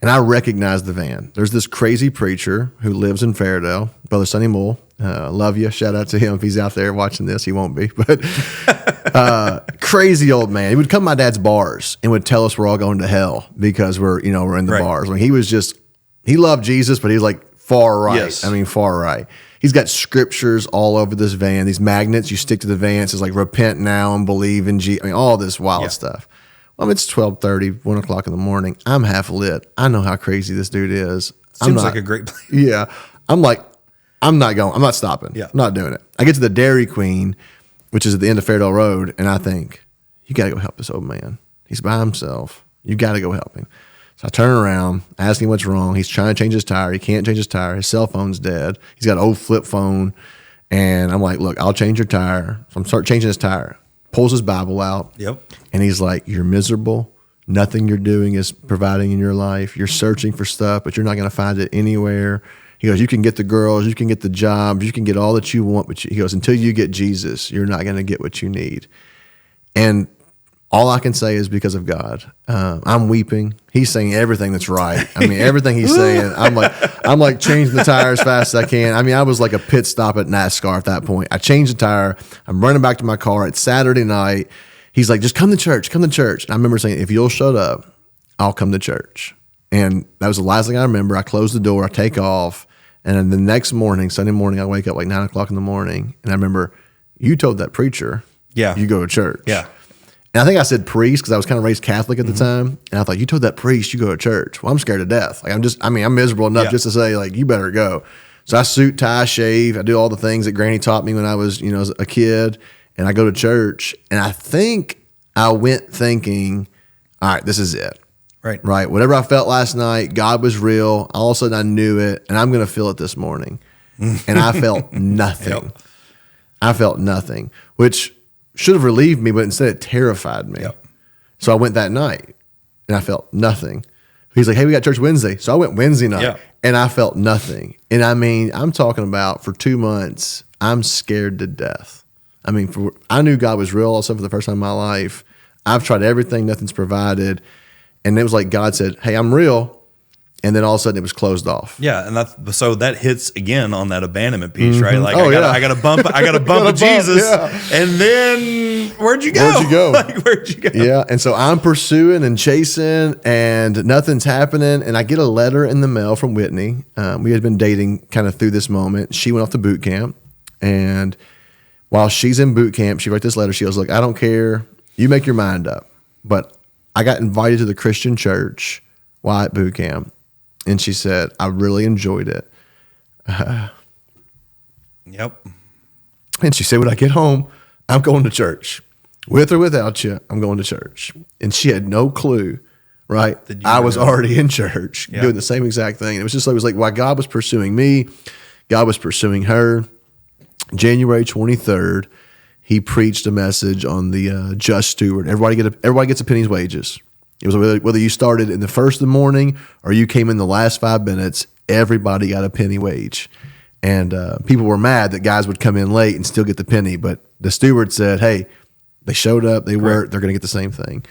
And I recognize the van. There's this crazy preacher who lives in Fairdale, Brother Sonny Moore. Love you. Shout out to him. If he's out there watching this, he won't be. But crazy old man. He would come to my dad's bars and would tell us we're all going to hell because we're in the bars. I mean, he loved Jesus, but he's like far right. Yes. I mean, far right. He's got scriptures all over this van. These magnets you stick to the van. It says like, repent now and believe in Jesus. I mean, all this wild stuff. Well, it's 12:30, 1 o'clock in the morning. I'm half lit. I know how crazy this dude is. Seems like a great place. Yeah. I'm like, I'm not going. I'm not stopping. Yeah. I'm not doing it. I get to the Dairy Queen, which is at the end of Fairdale Road, and I think, you got to go help this old man. He's by himself. You got to go help him. So I turn around, ask him what's wrong. He's trying to change his tire. He can't change his tire. His cell phone's dead. He's got an old flip phone. And I'm like, look, I'll change your tire. So I'm start changing his tire. Pulls his Bible out. Yep. And he's like, you're miserable. Nothing you're doing is providing in your life. You're searching for stuff, but you're not going to find it anywhere. He goes, you can get the girls, you can get the jobs, you can get all that you want, but he goes, until you get Jesus, you're not going to get what you need. And all I can say is because of God. I'm weeping. He's saying everything that's right. I mean, everything he's saying. I'm like changing the tire as fast as I can. I mean, I was like a pit stop at NASCAR at that point. I changed the tire. I'm running back to my car. It's Saturday night. He's like, just come to church. Come to church. And I remember saying, if you'll shut up, I'll come to church. And that was the last thing I remember. I closed the door. I take off. And then the next morning, Sunday morning, I wake up like 9 o'clock in the morning. And I remember, you told that preacher, Yeah, you go to church. Yeah. And I think I said priest because I was kind of raised Catholic at the time. And I thought, you told that priest you go to church. Well, I'm scared to death. Like I'm miserable enough just to say, like, you better go. So I suit, tie, shave. I do all the things that Granny taught me when I was, as a kid. And I go to church. And I think I went thinking, all right, this is it. Right. Whatever I felt last night, God was real. All of a sudden I knew it. And I'm going to feel it this morning. And I felt nothing. Yep. I felt nothing, which should have relieved me, but instead it terrified me. Yep. So I went that night and I felt nothing. He's like, hey, we got church Wednesday. So I went Wednesday night and I felt nothing. And I mean, I'm talking about for 2 months, I'm scared to death. I mean, I knew God was real also for the first time in my life. I've tried everything, nothing's provided. And it was like God said, hey, I'm real. And then all of a sudden it was closed off. Yeah, and so that hits again on that abandonment piece, right? Like I got a bump of Jesus, and then where'd you go? Where'd you go? Yeah, and so I'm pursuing and chasing, and nothing's happening. And I get a letter in the mail from Whitney. We had been dating kind of through this moment. She went off to boot camp, and while she's in boot camp, she wrote this letter. She goes, "Look, I don't care. You make your mind up, but I got invited to the Christian church while at boot camp." And she said, I really enjoyed it. Yep. And she said, when I get home, I'm going to church. With or without you, I'm going to church. And she had no clue, right? I was already in church doing the same exact thing. It was like while God was pursuing me, God was pursuing her. January 23rd, he preached a message on the just steward. Everybody gets a penny's wages. It was whether you started in the first of the morning or you came in the last 5 minutes, everybody got a penny wage. And people were mad that guys would come in late and still get the penny. But the steward said, hey, they showed up, they worked, they're going to get the same thing.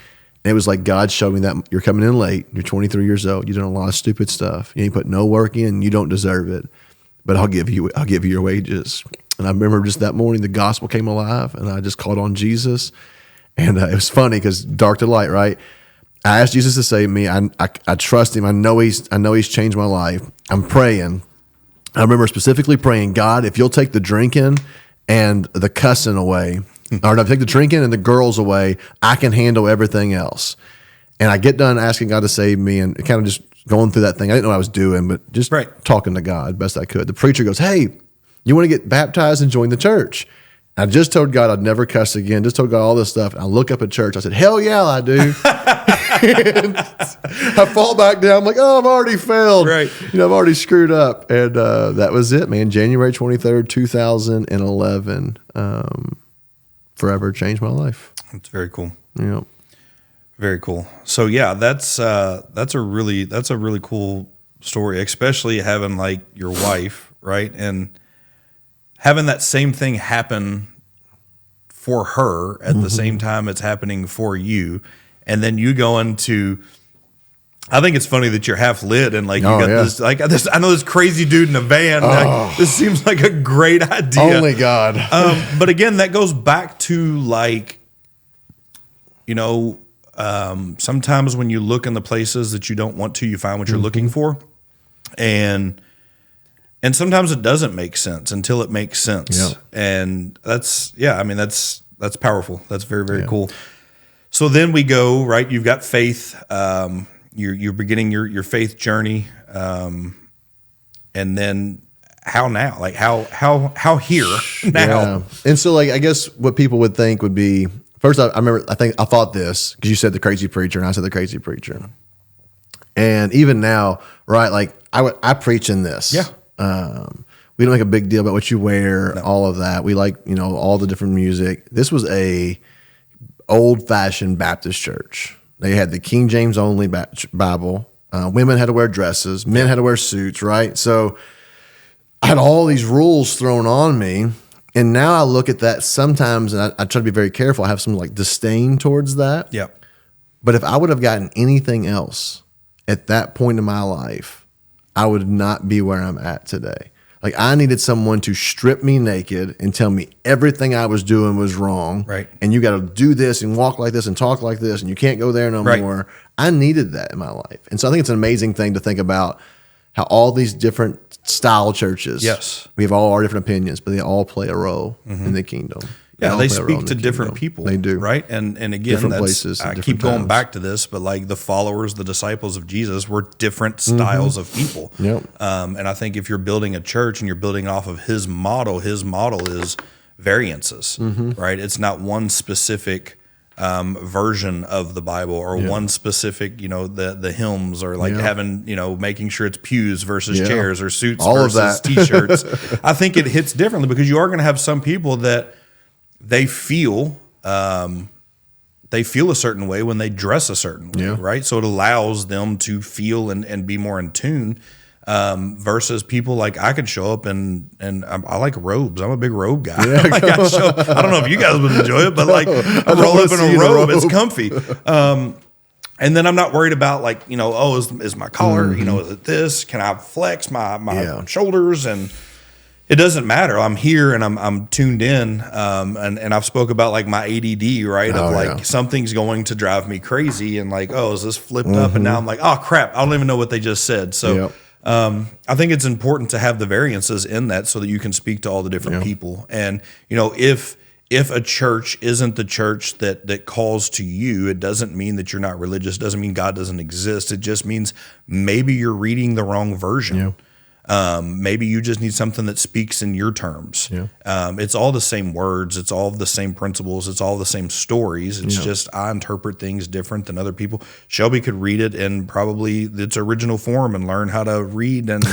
And it was like God showed me that you're coming in late, you're 23 years old, you've done a lot of stupid stuff. You put no work in, you don't deserve it. But I'll give you your wages. And I remember just that morning the gospel came alive and I just called on Jesus. And it was funny because dark to light, right? I asked Jesus to save me. I trust him. I know he's changed my life. I'm praying. I remember specifically praying, God, if you'll take the drinking and the cussing away, or no, take the drinking and the girls away, I can handle everything else. And I get done asking God to save me and kind of just going through that thing. I didn't know what I was doing, but just talking to God best I could. The preacher goes, hey, you want to get baptized and join the church? I just told God I'd never cuss again. Just told God all this stuff. And I look up at church. I said, hell yeah, I do. I fall back down. I'm like, oh, I've already failed. Right. I've already screwed up. And that was it, man. January 23rd, 2011. Forever changed my life. That's very cool. Yeah. Very cool. So yeah, that's a really cool story, especially having like your wife, right? And having that same thing happen for her at the same time it's happening for you. And then you go into, I think it's funny that you're half lit and like you got this, I know this crazy dude in a van. Like, this seems like a great idea. Only God. But again, that goes back to like, sometimes when you look in the places that you don't want to, you find what you're looking for. And sometimes it doesn't make sense until it makes sense. Yeah. And that's powerful. That's very, very cool. So then we go, right? You've got faith. You're beginning your faith journey. And then how now? Like how here now? Yeah. And so like, I guess what people would think would be, first I thought this, because you said the crazy preacher and I said the crazy preacher. And even now, right? Like I preach in this. Yeah. We don't make a big deal about what you wear, all of that. We like, all the different music. This was a old-fashioned Baptist church. They had the King James only Bible. Women had to wear dresses. Men had to wear suits, right? So I had all these rules thrown on me. And now I look at that sometimes, and I try to be very careful. I have some like disdain towards that. Yeah. But if I would have gotten anything else at that point in my life, I would not be where I'm at today. Like I needed someone to strip me naked and tell me everything I was doing was wrong. Right. And you got to do this and walk like this and talk like this and you can't go there no more. I needed that in my life. And so I think it's an amazing thing to think about how all these different style churches, we have all our different opinions, but they all play a role in the kingdom. Yeah, they speak to different people. They do. Right? And again, different places, I different keep going times. back to this, but like the followers, the disciples of Jesus were different styles of people. Yep. And I think if you're building a church and you're building off of his model is variances, right? It's not one specific version of the Bible or one specific, the hymns or like having, making sure it's pews versus chairs or suits All versus of that. T-shirts. I think it hits differently because you are going to have some people that they feel a certain way when they dress a certain way, right? So it allows them to feel and be more in tune. Versus people like I could show up and I like robes. I'm a big robe guy. Like I don't know if you guys would enjoy it, but like I roll up in a robe. It's comfy. And then I'm not worried about like, is my collar, is it this? Can I flex my shoulders? And it doesn't matter. I'm here and I'm tuned in. And I've spoke about like my ADD, right? Something's going to drive me crazy and like, is this flipped up? And now I'm like, oh crap, I don't even know what they just said. So I think it's important to have the variances in that so that you can speak to all the different people. And, if a church isn't the church that calls to you, it doesn't mean that you're not religious. It doesn't mean God doesn't exist. It just means maybe you're reading the wrong version. Maybe you just need something that speaks in your terms. It's all the same words. It's all the same principles. It's all the same stories. It's just I interpret things different than other people. Shelby could read it in probably its original form and learn how to read, and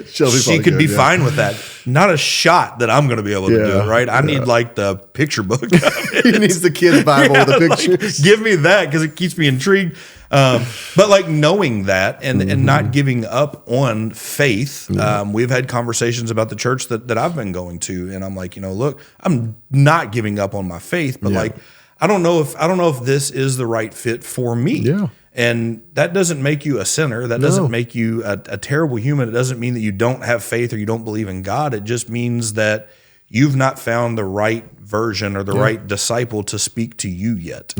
she could be fine with that. Not a shot that I'm going to be able to do it, right? I need like the picture book. He needs the kid's Bible with the pictures. Like, give me that because it keeps me intrigued. But like knowing that and not giving up on faith, we've had conversations about the church that I've been going to, and I'm like, look, I'm not giving up on my faith, but like, I don't know if this is the right fit for me. And that doesn't make you a sinner. That doesn't make you a terrible human. It doesn't mean that you don't have faith or you don't believe in God. It just means that you've not found the right version or the right disciple to speak to you yet.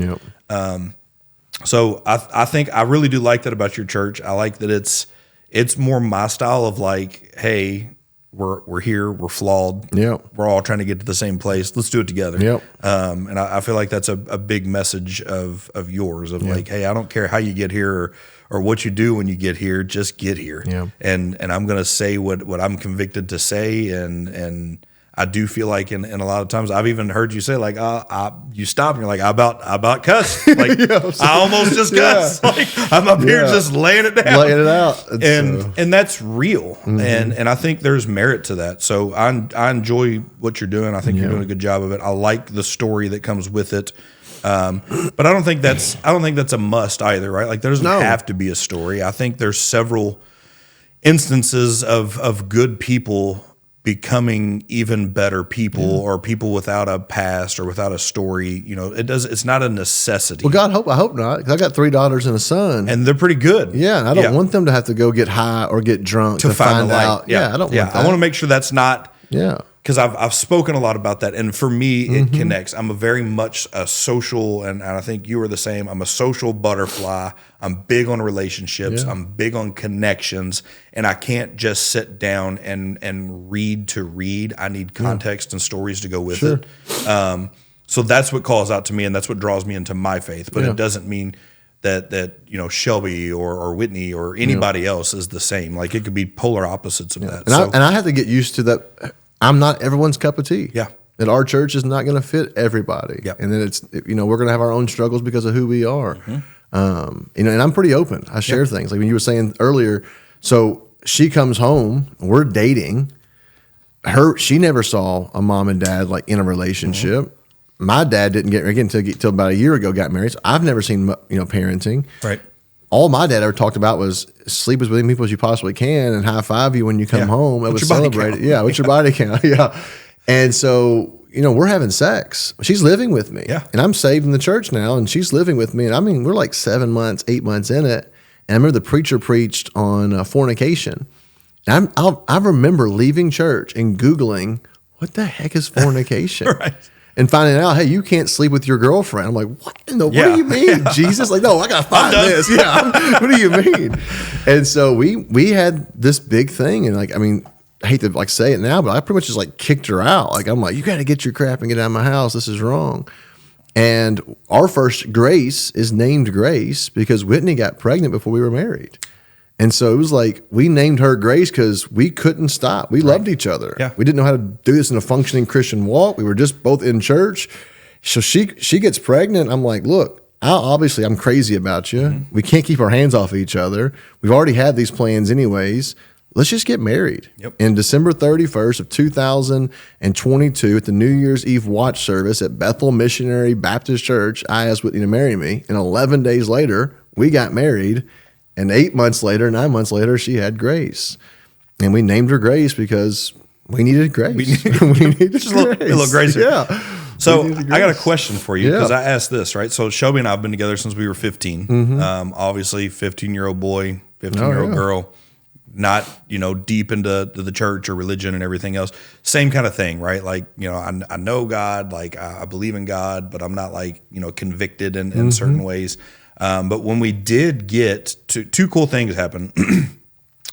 So I think I really do like that about your church. I like that it's more my style of like, hey, we're here, we're flawed, we're all trying to get to the same place. Let's do it together. And I feel like that's a big message of yours of like, hey, I don't care how you get here or what you do when you get here, just get here. And I'm gonna say what I'm convicted to say, and I do feel like in a lot of times I've even heard you say like, you stop and you're like, I about cuss. Like I almost just cuss. Like I'm up here just laying it down. Laying it out. And that's real. And I think there's merit to that. So I enjoy what you're doing. I think you're doing a good job of it. I like the story that comes with it. But I don't think that's a must either, right? Like there doesn't have to be a story. I think there's several instances of good people becoming even better people or people without a past or without a story. It's not a necessity. Well, I hope not, because I got 3 daughters and a son. And they're pretty good. Yeah, and I don't want them to have to go get high or get drunk to find out. I don't want that. I want to make sure that's not. Because I've spoken a lot about that, and for me, it connects. I'm a very much a social, and I think you are the same. I'm a social butterfly. I'm big on relationships. I'm big on connections, and I can't just sit down and read to read. I need context and stories to go with it. So that's what calls out to me, and that's what draws me into my faith. But it doesn't mean that Shelby or Whitney or anybody else is the same. Like it could be polar opposites of that. And I have to get used to that. I'm not everyone's cup of tea. That our church is not going to fit everybody. And then it's, we're going to have our own struggles because of who we are. And I'm pretty open. I share things. Like when you were saying earlier, so she comes home, we're dating. She never saw a mom and dad like in a relationship. My dad didn't get married until about a year ago, got married. So I've never seen, parenting. Right. All my dad ever talked about was sleep as many people as you possibly can and high five you when you come home. It was celebrated. What's your body count? And so, we're having sex. She's living with me. And I'm saved in the church now, and she's living with me. And we're like 7 months, 8 months in it. And I remember the preacher preached on fornication. And I remember leaving church and Googling, what the heck is fornication? And finding out, hey, you can't sleep with your girlfriend. I'm like, what what do you mean, Jesus? Like, no, I got to find this. What do you mean? And so we had this big thing. And I hate to like say it now, but I pretty much just like kicked her out. Like, I'm like, you got to get your crap and get out of my house. This is wrong. And our first Grace is named Grace because Whitney got pregnant before we were married. And so it was like we named her Grace because we couldn't stop. We loved each other. Yeah. We didn't know how to do this in a functioning Christian walk. We were just both in church. So she gets pregnant. I'm like, look, obviously I'm crazy about you. Mm-hmm. We can't keep our hands off each other. We've already had these plans anyways. Let's just get married. Yep. And December 31st of 2022 at the New Year's Eve watch service at Bethel Missionary Baptist Church, I asked Whitney to marry me. And 11 days later, we got married. And 9 months later, she had Grace. And we named her Grace because we needed Grace. We needed just a little Grace. Yeah. So I got a question for you because I asked this, right? So Shelby and I have been together since we were 15. Mm-hmm. Obviously, 15-year-old boy, 15-year-old girl. Not, deep into the church or religion and everything else. Same kind of thing, right? Like, I know God, like I believe in God, but I'm not like, convicted in certain ways. But when we did get to two cool things happened.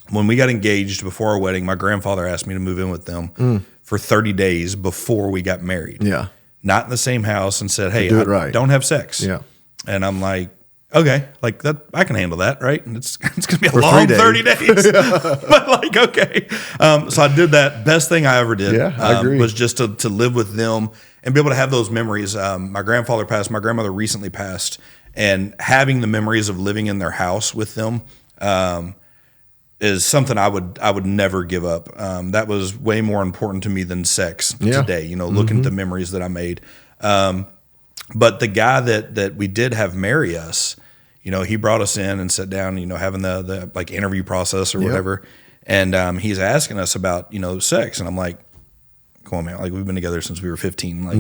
When we got engaged before our wedding, my grandfather asked me to move in with them for 30 days before we got married. Yeah. Not in the same house, and said, hey, don't have sex. Yeah. And I'm like, okay, like that, I can handle that, right? And it's going to be a long 30 days, but like, okay. So I did that. Best thing I ever did. Yeah, I agree. Was just to live with them and be able to have those memories. My grandfather passed. My grandmother recently passed, and having the memories of living in their house with them is something I would never give up. That was way more important to me than sex today. Looking at the memories that I made. But the guy that we did have marry us, he brought us in and sat down, having the like interview process or whatever. And he's asking us about, sex. And I'm like, come on, man. Like, we've been together since we were 15. Like,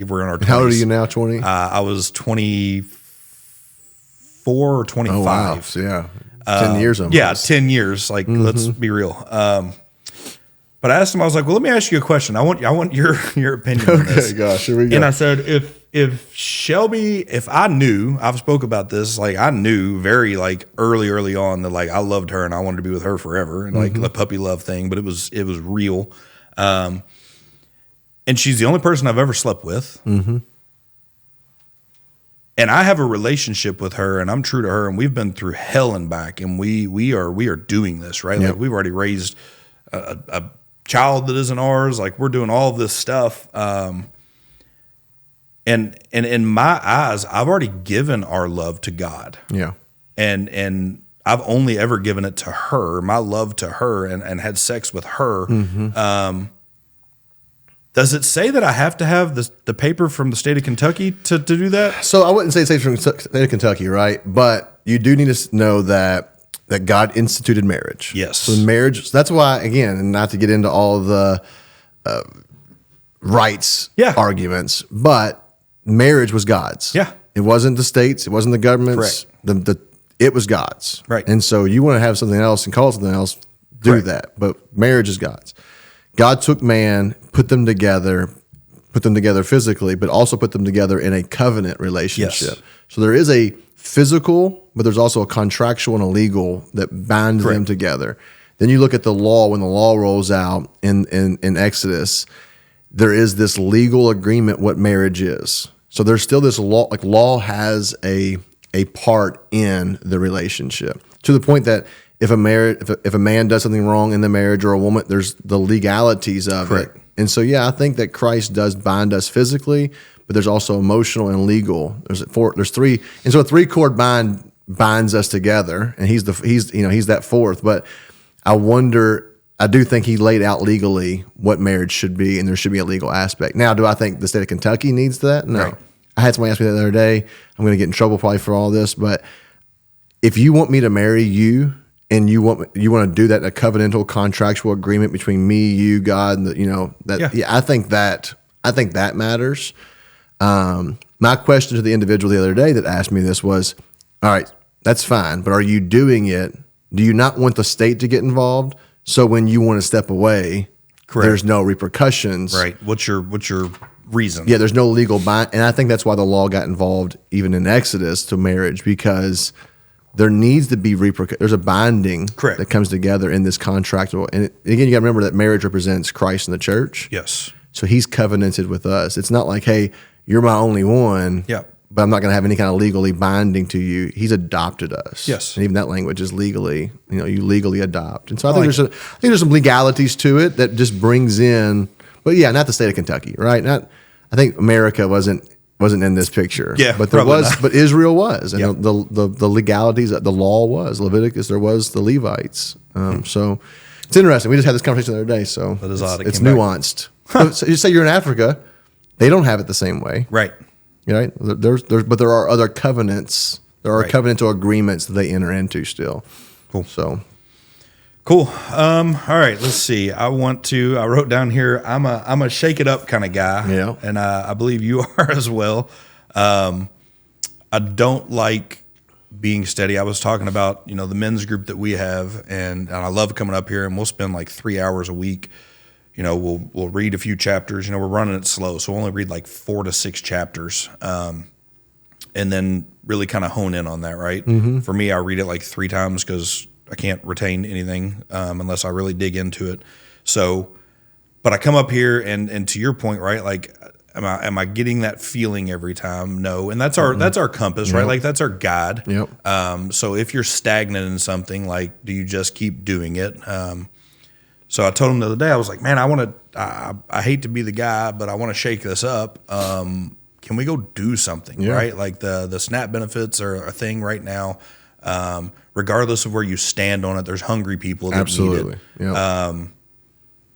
we're in our 20s. How old are you now, 20? I was 24 or 25. Oh, wow. So, yeah. 10 years almost. Yeah, 10 years. Like, let's be real. But I asked him, I was like, well, let me ask you a question. I want your opinion on this. Okay, gosh, here we go. And I said, if Shelby, if I knew, I've spoke about this, like I knew very like early on that like I loved her and I wanted to be with her forever, and like the puppy love thing, but it was real. And she's the only person I've ever slept with. Mm-hmm. And I have a relationship with her, and I'm true to her, and we've been through hell and back, and we are doing this, right? Yep. Like, we've already raised a child that isn't ours. Like, we're doing all of this stuff. And in my eyes, I've already given our love to God. Yeah. And I've only ever given it to her, my love to her, and had sex with her. Mm-hmm. Does it say that I have to have the paper from the state of Kentucky to do that? So I wouldn't say it's from the state of Kentucky, right? But you do need to know that God instituted marriage. Yes. So marriage, that's why, again, and not to get into all the rights arguments, but marriage was God's. Yeah. It wasn't the state's. It wasn't the government's. Correct. It was God's. Right. And so you want to have something else and call it something else, do Correct. that. But marriage is God's. God took man, put them together physically, but also put them together in a covenant relationship. Yes. So there is a physical, but there's also a contractual and a legal that binds them together. Then you look at the law. When the law rolls out in Exodus, there is this legal agreement what marriage is. So there's still this law, like law has a part in the relationship, to the point that if a man does something wrong in the marriage, or a woman, there's the legalities of it. And so, I think that Christ does bind us physically, but there's also emotional and legal. There's three, and so a 3-cord bind binds us together, and he's that fourth. But I do think he laid out legally what marriage should be, and there should be a legal aspect. Now, do I think the state of Kentucky needs that? No. Right. I had somebody ask me that the other day. I'm going to get in trouble probably for all this, but if you want me to marry you, and you want to do that in a covenantal contractual agreement between me, you, God, and I think that matters. My question to the individual the other day that asked me this was, all right, that's fine, but are you doing it? Do you not want the state to get involved? So when you want to step away, there's no repercussions. Right. What's your reason? Yeah, there's no legal bind, and I think that's why the law got involved even in Exodus to marriage, because there needs to be there's a binding Correct. that comes together in this contract. And again, you got to remember that marriage represents Christ and the church. Yes. So he's covenanted with us. It's not like, hey, you're my only one. Yeah. But I'm not going to have any kind of legally binding to you. He's adopted us. Yes. And even that language is legally, you legally adopt. And so I think there's some legalities to it that just brings in, but yeah, not the state of Kentucky, right? I think America wasn't in this picture. Yeah. But but Israel was. And Yep. the legalities, the law was. Leviticus, there was the Levites. So it's interesting. We just had this conversation the other day. So That is odd. It's nuanced. So you say you're in Africa, they don't have it the same way. Right. Right. But there are other covenants. There are covenantal agreements that they enter into still. Cool. So cool. All right. Let's see. I wrote down here. I'm a shake it up kind of guy. Yeah. And I believe you are as well. I don't like being steady. I was talking about the men's group that we have, and I love coming up here, and we'll spend like 3 hours a week. We'll read a few chapters. We're running it slow, so we'll only read like 4 to 6 chapters, and then really kind of hone in on that, right? Mm-hmm. For me, I read it like 3 times because I can't retain anything unless I really dig into it. So, but I come up here, and to your point, right? Like, am I getting that feeling every time? No, and that's our compass, right? Like that's our guide. Yep. So if you're stagnant in something, like, do you just keep doing it? So I told him the other day, I was like, man, I hate to be the guy, but I want to shake this up. Can we go do something, right? Like the SNAP benefits are a thing right now. Regardless of where you stand on it, there's hungry people that need it. Yep.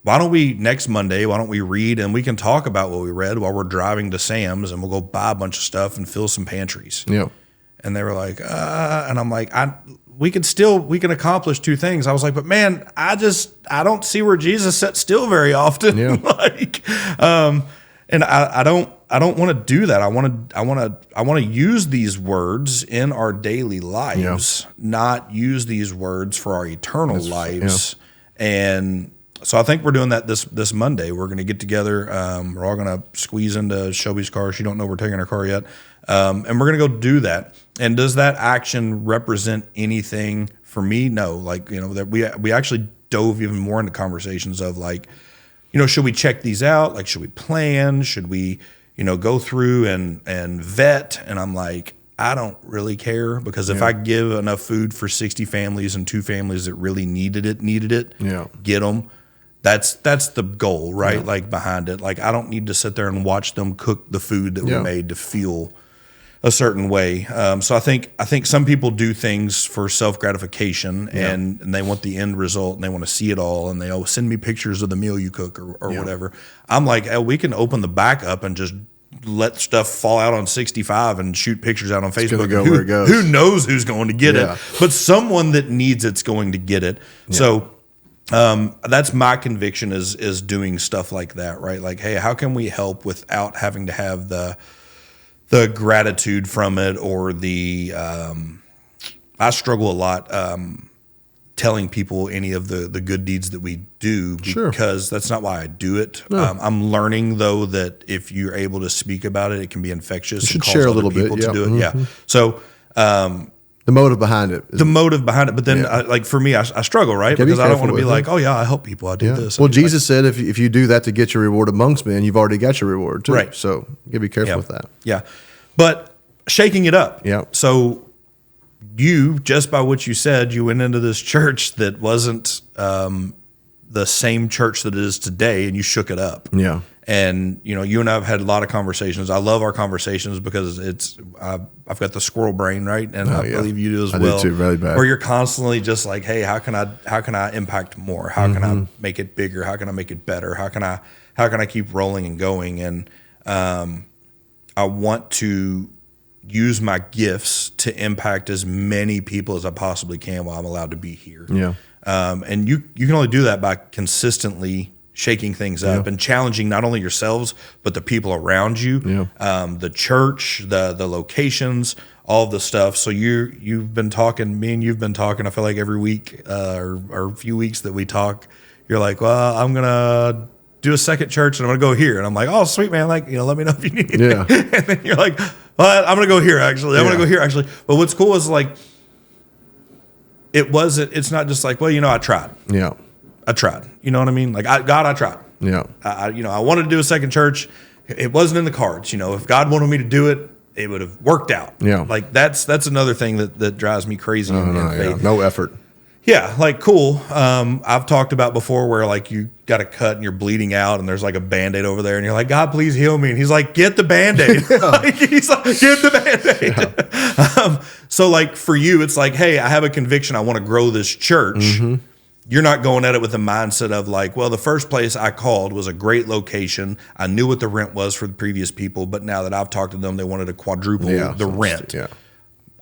Why don't we next Monday, read and we can talk about what we read while we're driving to Sam's, and we'll go buy a bunch of stuff and fill some pantries. Yep. And they were like, and I'm like, we can accomplish 2 things. I was like, but man, I don't see where Jesus sat still very often. Yeah. And I don't want to do that. I want to use these words in our daily lives, not use these words for our eternal lives. Yeah. And so I think we're doing that this Monday. We're going to get together. We're all going to squeeze into Shelby's car. She don't know we're taking her car yet. And we're going to go do that. And does that action represent anything for me? No. Like, that we actually dove even more into conversations of like, should we check these out? Like, should we plan? Should we, go through and vet? And I'm like, I don't really care, because if I give enough food for 60 families and 2 families that really needed it, get them. That's the goal, right? Like behind it. Like, I don't need to sit there and watch them cook the food that we made to feel a certain way. So I think some people do things for self-gratification and they want the end result and they want to see it all, and they send me pictures of the meal you cook or whatever. I'm like, we can open the back up and just let stuff fall out on 65 and shoot pictures out on Facebook. Go where it goes. Who knows who's going to get it? But someone that needs it's going to get it. Yeah. So that's my conviction is doing stuff like that, right? Like, hey, how can we help without having to have the gratitude from it, or I struggle a lot telling people any of the good deeds that we do, because that's not why I do it. No. I'm learning, though, that if you're able to speak about it, it can be infectious. You should share a little bit. To do it. Mm-hmm. Yeah. So the motive behind it. But then, like for me, I struggle, right? Because I don't want to be like, oh yeah, I help people. I do this. Well, Jesus said, if you do that to get your reward amongst men, you've already got your reward too. Right. So you gotta be careful with that. Yeah. But shaking it up. Yeah. So you, just by what you said, you went into this church that wasn't the same church that it is today, and you shook it up. Yeah. And, you and I have had a lot of conversations. I love our conversations because I've got the squirrel brain, right? And I believe you do as well. I do too, really bad. Where you're constantly just like, hey, how can I impact more? How can I make it bigger? How can I make it better? How can I keep rolling and going? And I want to use my gifts to impact as many people as I possibly can while I'm allowed to be here. Yeah. And you can only do that by consistently shaking things up and challenging not only yourselves, but the people around you, the church, the locations, all of the stuff. So you've been talking, me and you've been talking, I feel like every week or a few weeks that we talk, you're like, well, I'm going to do a second church and I'm going to go here. And I'm like, oh, sweet, man. Like, let me know if you need anything. Yeah. And then you're like, well, I'm going to go here, actually. I'm going to go here, actually. But what's cool is like, it wasn't. It's not just like, well, I tried. Yeah. I tried. You know what I mean? Like God, I tried. Yeah. I wanted to do a second church. It wasn't in the cards. If God wanted me to do it, it would have worked out. Yeah. Like that's another thing that drives me crazy in faith. No effort. Yeah, like cool. I've talked about before where like you got a cut and you're bleeding out and there's like a Band-Aid over there and you're like, God, please heal me. And he's like, get the Band-Aid. He's like, get the Band-Aid. Yeah. So like for you, it's like, hey, I have a conviction. I want to grow this church. Mm-hmm. You're not going at it with the mindset of like, well, the first place I called was a great location. I knew what the rent was for the previous people, but now that I've talked to them, they wanted to quadruple the rent. Yeah.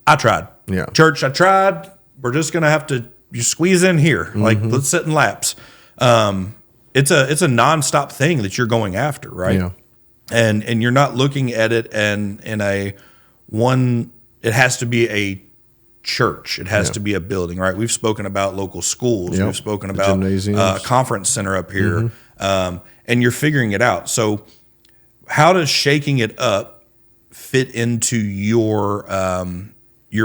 I tried. Yeah. Church, I tried. We're just going to have to squeeze in here. Like, let's sit in laps. It's a nonstop thing that you're going after, right? Yeah. And you're not looking at it and it has to be a church. It has to be a building, right? We've spoken about local schools. Yep. We've spoken about a conference center up here. And you're figuring it out. So how does shaking it up fit into your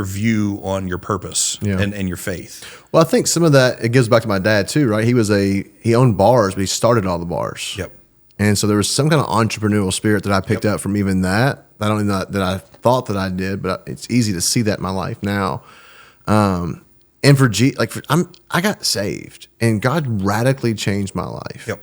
view on your purpose and your faith? Well, I think some of that, it goes back to my dad too, right? He owned bars, but he started all the bars. Yep. And so there was some kind of entrepreneurial spirit that I picked up from even that. I don't know that I thought that I did, but it's easy to see that in my life now. And I got saved and God radically changed my life. Yep.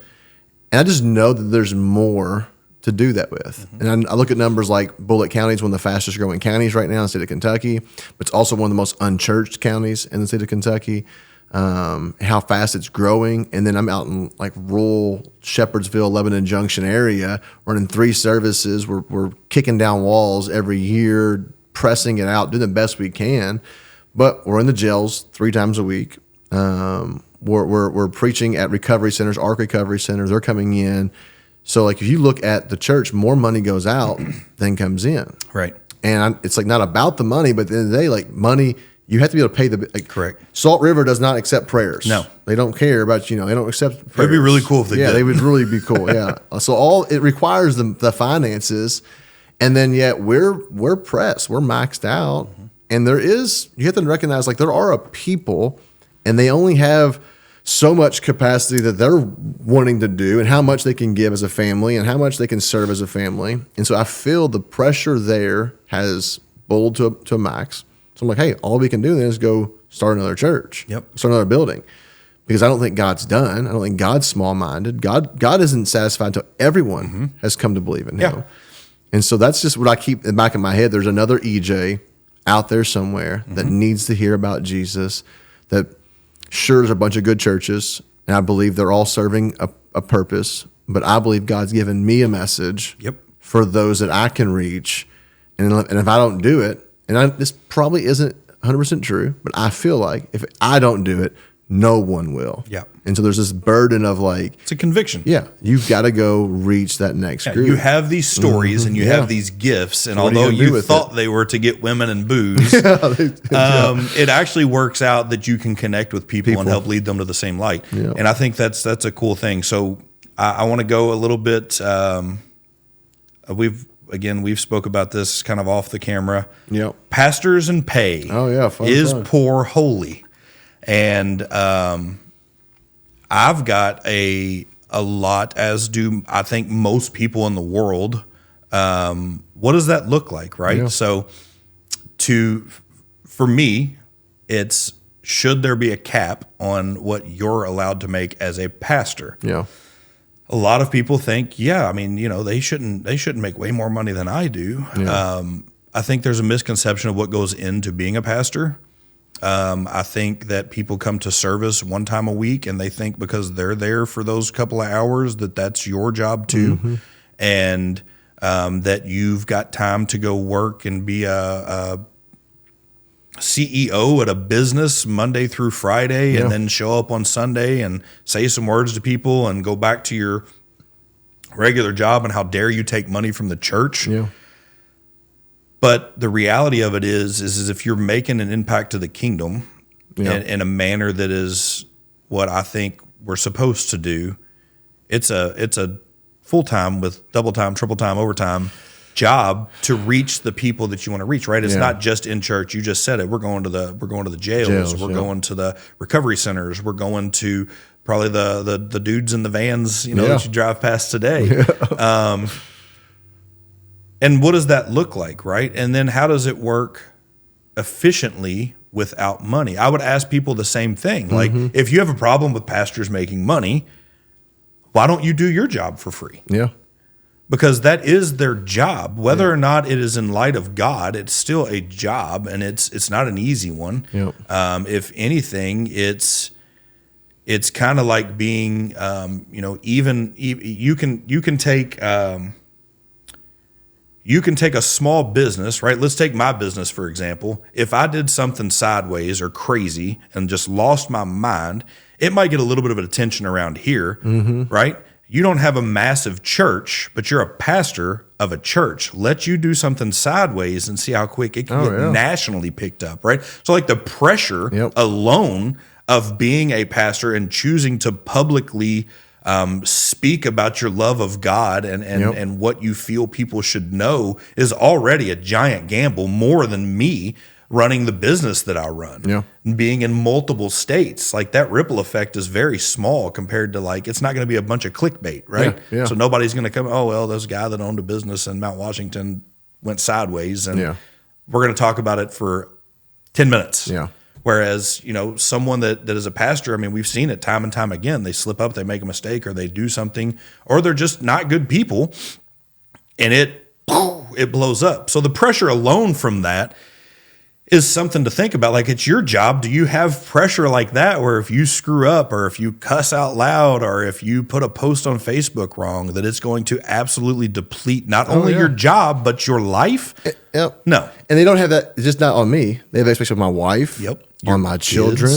And I just know that there's more to do that with. Mm-hmm. And I look at numbers like Bullitt County is one of the fastest growing counties right now in the state of Kentucky, but it's also one of the most unchurched counties in the state of Kentucky. How fast it's growing. And then I'm out in like rural Shepherdsville, Lebanon Junction area, running 3 services. We're kicking down walls every year, pressing it out, doing the best we can. But we're in the jails 3 times a week. We're preaching at recovery centers, ARC recovery centers. They're coming in. So like if you look at the church, more money goes out than comes in. Right. And it's like not about the money, but at the end of the day, like money, you have to be able to pay correct. Salt River does not accept prayers. No. They don't care about, they don't accept prayers. It'd be really cool if they did. Yeah, they would really be cool. Yeah. So it requires the finances, and then yet we're pressed. We're maxed out. Mm-hmm. And you have to recognize like there are a people and they only have so much capacity that they're wanting to do and how much they can give as a family and how much they can serve as a family. And so I feel the pressure there has bowled to a max. So I'm like, hey, all we can do then is go start another church. Yep. Start another building. Because I don't think God's done. I don't think God's small-minded. God isn't satisfied until everyone has come to believe in him. And so that's just what I keep in the back of my head. There's another E.J. out there somewhere that needs to hear about Jesus, that sure there's a bunch of good churches, and I believe they're all serving a purpose, but I believe God's given me a message for those that I can reach. And if I don't do it, this probably isn't 100% true, but I feel like if I don't do it, no one will. Yeah. And so there's this burden of like, it's a conviction. Yeah. You've got to go reach that next group. You have these stories and you have these gifts. And although you thought they were to get women and booze, it actually works out that you can connect with people and help lead them to the same light. Yeah. And I think that's a cool thing. So I want to go a little bit, we've spoke about this kind of off the camera. Yep. Pastors and pay. Oh yeah. Fun. Poor holy. And I've got a lot, as do I think most people in the world. What does that look like, right? Yeah. So for me, it's should there be a cap on what you're allowed to make as a pastor? Yeah. A lot of people think, they shouldn't make way more money than I do. Yeah. I think there's a misconception of what goes into being a pastor. I think that people come to service one time a week and they think because they're there for those couple of hours that's your job too. And that you've got time to go work and be a CEO at a business Monday through Friday and then show up on Sunday and say some words to people and go back to your regular job, and how dare you take money from the church. Yeah. But the reality of it is if you're making an impact to the kingdom in a manner that is what I think we're supposed to do, it's a full-time with double time, triple time, overtime job to reach the people that you want to reach, right? It's Yeah. not just in church. You just said it. We're going to the jails. We're going to the recovery centers. We're going to probably the dudes in the vans, that you drive past today. And what does that look like, right? And then how does it work efficiently without money? I would ask people the same thing. Like, if you have a problem with pastors making money, why don't you do your job for free? Yeah. Because that is their job. Whether or not it is in light of God, it's still a job, and it's not an easy one. Yep. If anything, it's kind of like being, even you can take. You can take a small business, right? Let's take my business, for example. If I did something sideways or crazy and just lost my mind, it might get a little bit of attention around here, right? You don't have a massive church, but you're a pastor of a church. Let you do something sideways and see how quick it can get nationally picked up, right? So like the pressure alone of being a pastor and choosing to publicly speak about your love of God and what you feel people should know is already a giant gamble, more than me running the business that I run. Yeah. Being in multiple states, like that ripple effect is very small compared to it's not going to be a bunch of clickbait, right? Yeah. So nobody's going to come, oh, well, this guy that owned a business in Mount Washington went sideways, and we're going to talk about it for 10 minutes. Yeah. Whereas, someone that is a pastor, I mean, we've seen it time and time again. They slip up, they make a mistake, or they do something, or they're just not good people, and it blows up. So the pressure alone from that is something to think about. Like, it's your job. Do you have pressure like that where if you screw up, or if you cuss out loud, or if you put a post on Facebook wrong, that it's going to absolutely deplete not only your job, but your life? Yep. No. And they don't have that, it's just not on me. They have expectations on my wife, on my children.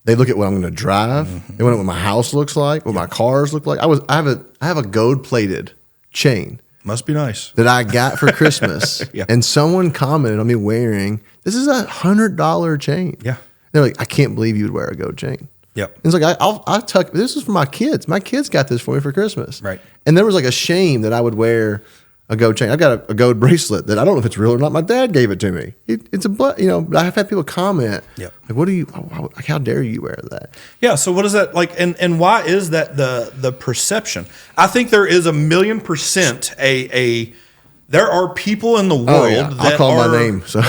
They look at what I'm going to drive. They want to know what my house looks like, what my cars look like. I have a gold-plated chain. Must be nice. That I got for Christmas. And someone commented on me wearing, this is $100 chain. Yeah. They're like, I can't believe you would wear a gold chain. Yep. And it's like, I'll tuck, this is for my kids. My kids got this for me for Christmas. Right. And there was like a shame that I would wear a gold chain. I've got a gold bracelet that I don't know if it's real or not. My dad gave it to me. It's but I've had people comment, like, how dare you wear that? Yeah. So what is that like? And why is that the perception? I think there is 1,000,000% there are people in the world that I'll call my name. So.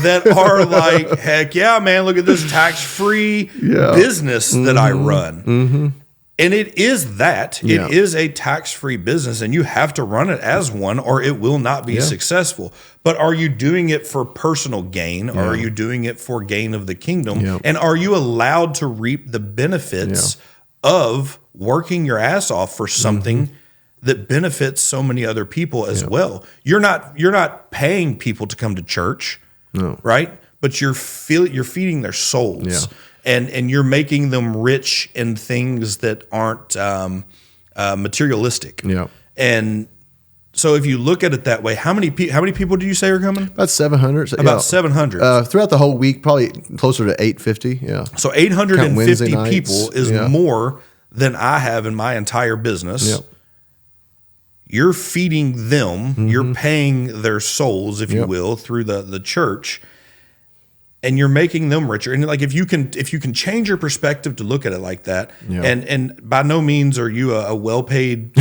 that are like, heck yeah, man, look at this tax-free business that I run. And it is that. It is a tax-free business, and you have to run it as one, or it will not be successful. But are you doing it for personal gain, or are you doing it for gain of the kingdom? And are you allowed to reap the benefits of working your ass off for something that benefits so many other people as well? You're not paying people to come to church, right? But you're feeding their souls. And you're making them rich in things that aren't materialistic. Yeah. And so if you look at it that way, how many people do you say are coming? About 700. About 700. Throughout the whole week, probably closer to 850. Yeah. So 850 people is more than I have in my entire business. Yep. You're feeding them. You're paying their souls, if you will, through the church. And you're making them richer. And like if you can change your perspective to look at it like that, and by no means are you a well-paid,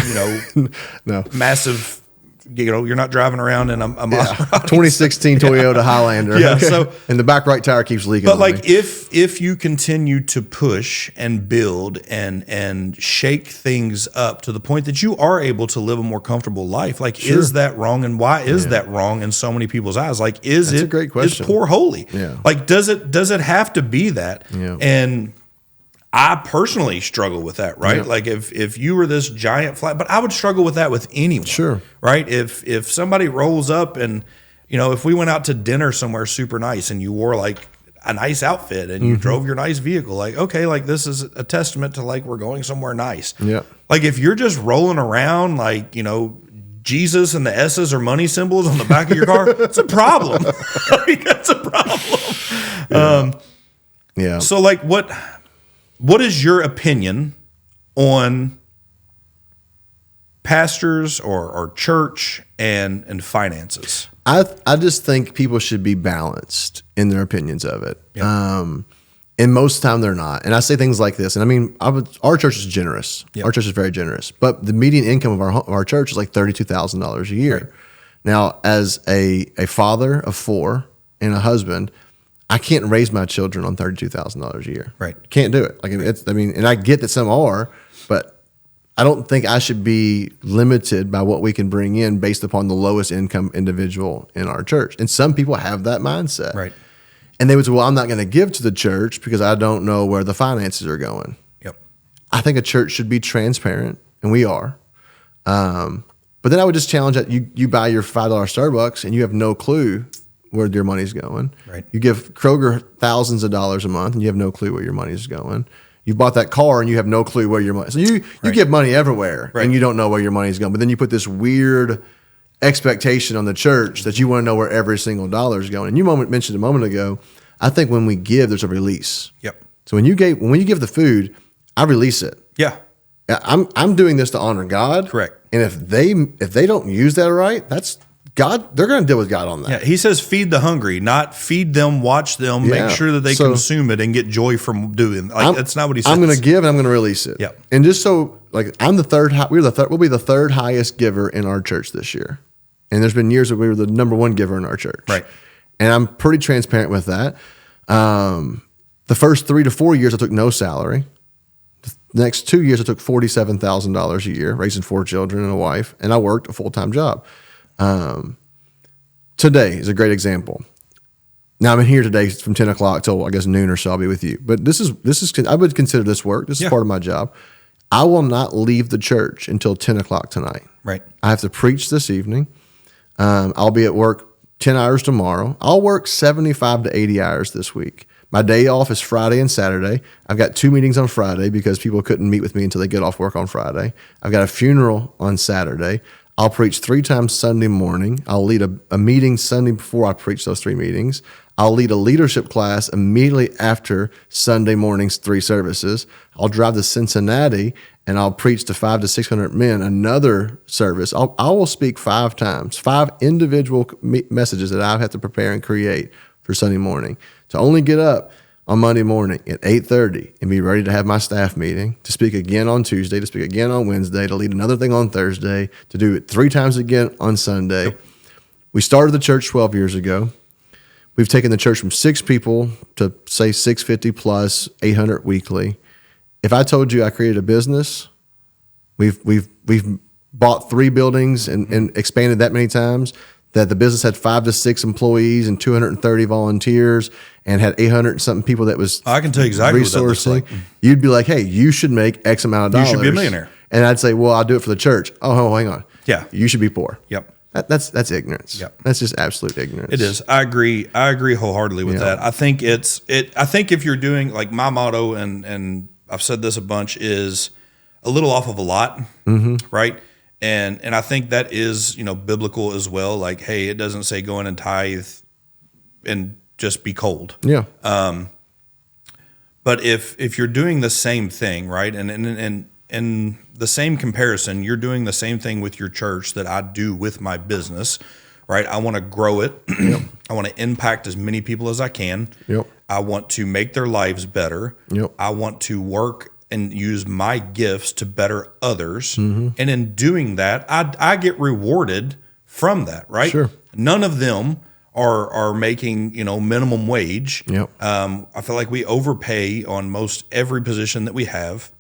massive, you're not driving around in a Maserati. 2016 Toyota Highlander. Yeah. So and the back right tire keeps leaking. But like if you continue to push and build and shake things up to the point that you are able to live a more comfortable life, like is that wrong, and why is that wrong in so many people's eyes? Like that's a great question. Is poor holy? Yeah. Like does it have to be that? Yeah. And I personally struggle with that, right? Yeah. Like if you were this giant flat, but I would struggle with that with anyone. Sure. Right? If somebody rolls up and, if we went out to dinner somewhere super nice and you wore like a nice outfit and you drove your nice vehicle, like, okay, like this is a testament to like we're going somewhere nice. Yeah. Like if you're just rolling around like, Jesus and the S's are money symbols on the back of your car, it's a problem. Like, that's a problem. Yeah. So like what is your opinion on pastors or church and finances? I just think people should be balanced in their opinions of it. Yep. And most of the time they're not. And I say things like this. And I mean, our church is generous. Yep. Our church is very generous. But the median income of our church is like $32,000 a year. Right. Now, as a father of 4 and a husband, I can't raise my children on $32,000 a year. Right. Can't do it. Like and I get that some are, but I don't think I should be limited by what we can bring in based upon the lowest income individual in our church. And some people have that mindset. Right. And they would say, well, I'm not going to give to the church because I don't know where the finances are going. Yep. I think a church should be transparent, and we are. But then I would just challenge that you buy your $5 Starbucks and you have no clue where your money's going. Right. You give Kroger thousands of dollars a month and you have no clue where your money's going. You bought that car and you have no clue where your money. So you give money everywhere and you don't know where your money's going. But then you put this weird expectation on the church that you want to know where every single dollar is going. And you mentioned a moment ago, I think when we give, there's a release. Yep. So when you give the food, I release it. Yeah. I'm doing this to honor God. Correct. And if they don't use that right, that's God. They're going to deal with God on that. Yeah. He says, feed the hungry, not feed them, watch them, make sure that they consume it and get joy from doing. That's not what he says. I'm going to give and I'm going to release it. Yep. And just so I'm the third. We'll be the third highest giver in our church this year. And there's been years that we were the number one giver in our church. Right. And I'm pretty transparent with that. The first 3 to 4 years, I took no salary. The next 2 years, I took $47,000 a year, raising 4 children and a wife, and I worked a full-time job. Today is a great example. Now I'm in here today from 10 o'clock till I guess noon or so. I'll be with you. But this is I would consider this work. This is part of my job. I will not leave the church until 10 o'clock tonight. Right. I have to preach this evening. I'll be at work 10 hours tomorrow. I'll work 75 to 80 hours this week. My day off is Friday and Saturday. I've got 2 meetings on Friday because people couldn't meet with me until they get off work on Friday. I've got a funeral on Saturday. I'll preach 3 times Sunday morning. I'll lead a meeting Sunday before I preach those 3 meetings. I'll lead a leadership class immediately after Sunday morning's 3 services. I'll drive to Cincinnati and I'll preach to 500 to 600 men another service. I will speak 5 times, 5 individual messages that I have to prepare and create for Sunday morning. To only get up on Monday morning at 8:30 and be ready to have my staff meeting, to speak again on Tuesday, to speak again on Wednesday, to lead another thing on Thursday, to do it 3 times again on Sunday. Yep. We started the church 12 years ago. We've taken the church from 6 people to say 650 plus 800 weekly. If I told you I created a business, we've bought 3 buildings and expanded that many times, that the business had 5 to 6 employees and 230 volunteers and had 800 and something people that was I can tell you exactly what that looks like. You'd be like, hey, you should make X amount of dollars. You should be a millionaire. And I'd say, well, I'll do it for the church. Oh, hang on. Yeah. You should be poor. Yep. That's ignorance. Yep. That's just absolute ignorance. It is. I agree wholeheartedly with that. I think I think if you're doing, like, my motto, and I've said this a bunch, is a little off of a lot, right? And I think that is, biblical as well. Like, hey, it doesn't say go in and tithe and just be cold. Yeah. But if you're doing the same thing, right, and in the same comparison, you're doing the same thing with your church that I do with my business, right? I want to grow it. Yep. I want to impact as many people as I can. Yep. I want to make their lives better. Yep. I want to work and use my gifts to better others. Mm-hmm. And in doing that, I get rewarded from that, right? Sure. None of them are making, minimum wage. Yep. I feel like we overpay on most every position that we have,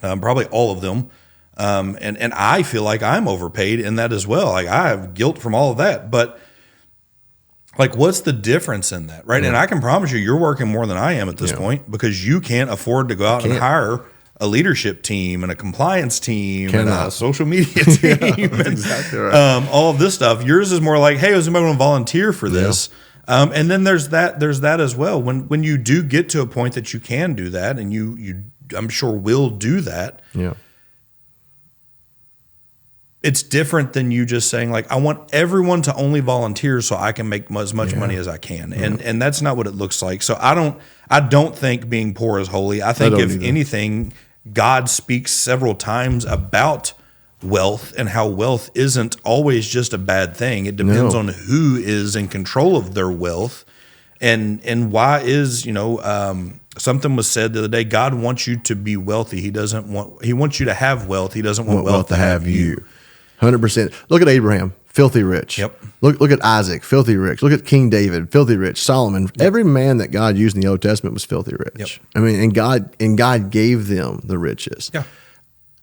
probably all of them. And I feel like I'm overpaid in that as well. Like, I have guilt from all of that, but like, what's the difference in that, right? Yeah. And I can promise you're working more than I am at this point, because you can't afford to go out and hire a leadership team and a compliance team and a social media team. That's exactly right. All of this stuff. Yours is more like, hey, is anybody going to volunteer for this? Yeah. And then there's that as well. When you do get to a point that you can do that, and you I'm sure will do that. Yeah. It's different than you just saying, like, I want everyone to only volunteer so I can make as much money as I can. And that's not what it looks like. So I don't think being poor is holy. I think if anything, God speaks several times about wealth and how wealth isn't always just a bad thing. It depends on who is in control of their wealth, and why is something was said the other day. God wants you to be wealthy. He wants you to have wealth. He doesn't want wealth to have you. 100%. Look at Abraham, filthy rich. Yep. Look at Isaac, filthy rich. Look at King David, filthy rich. Solomon. Yep. Every man that God used in the Old Testament was filthy rich. Yep. I mean, and God gave them the riches. Yeah.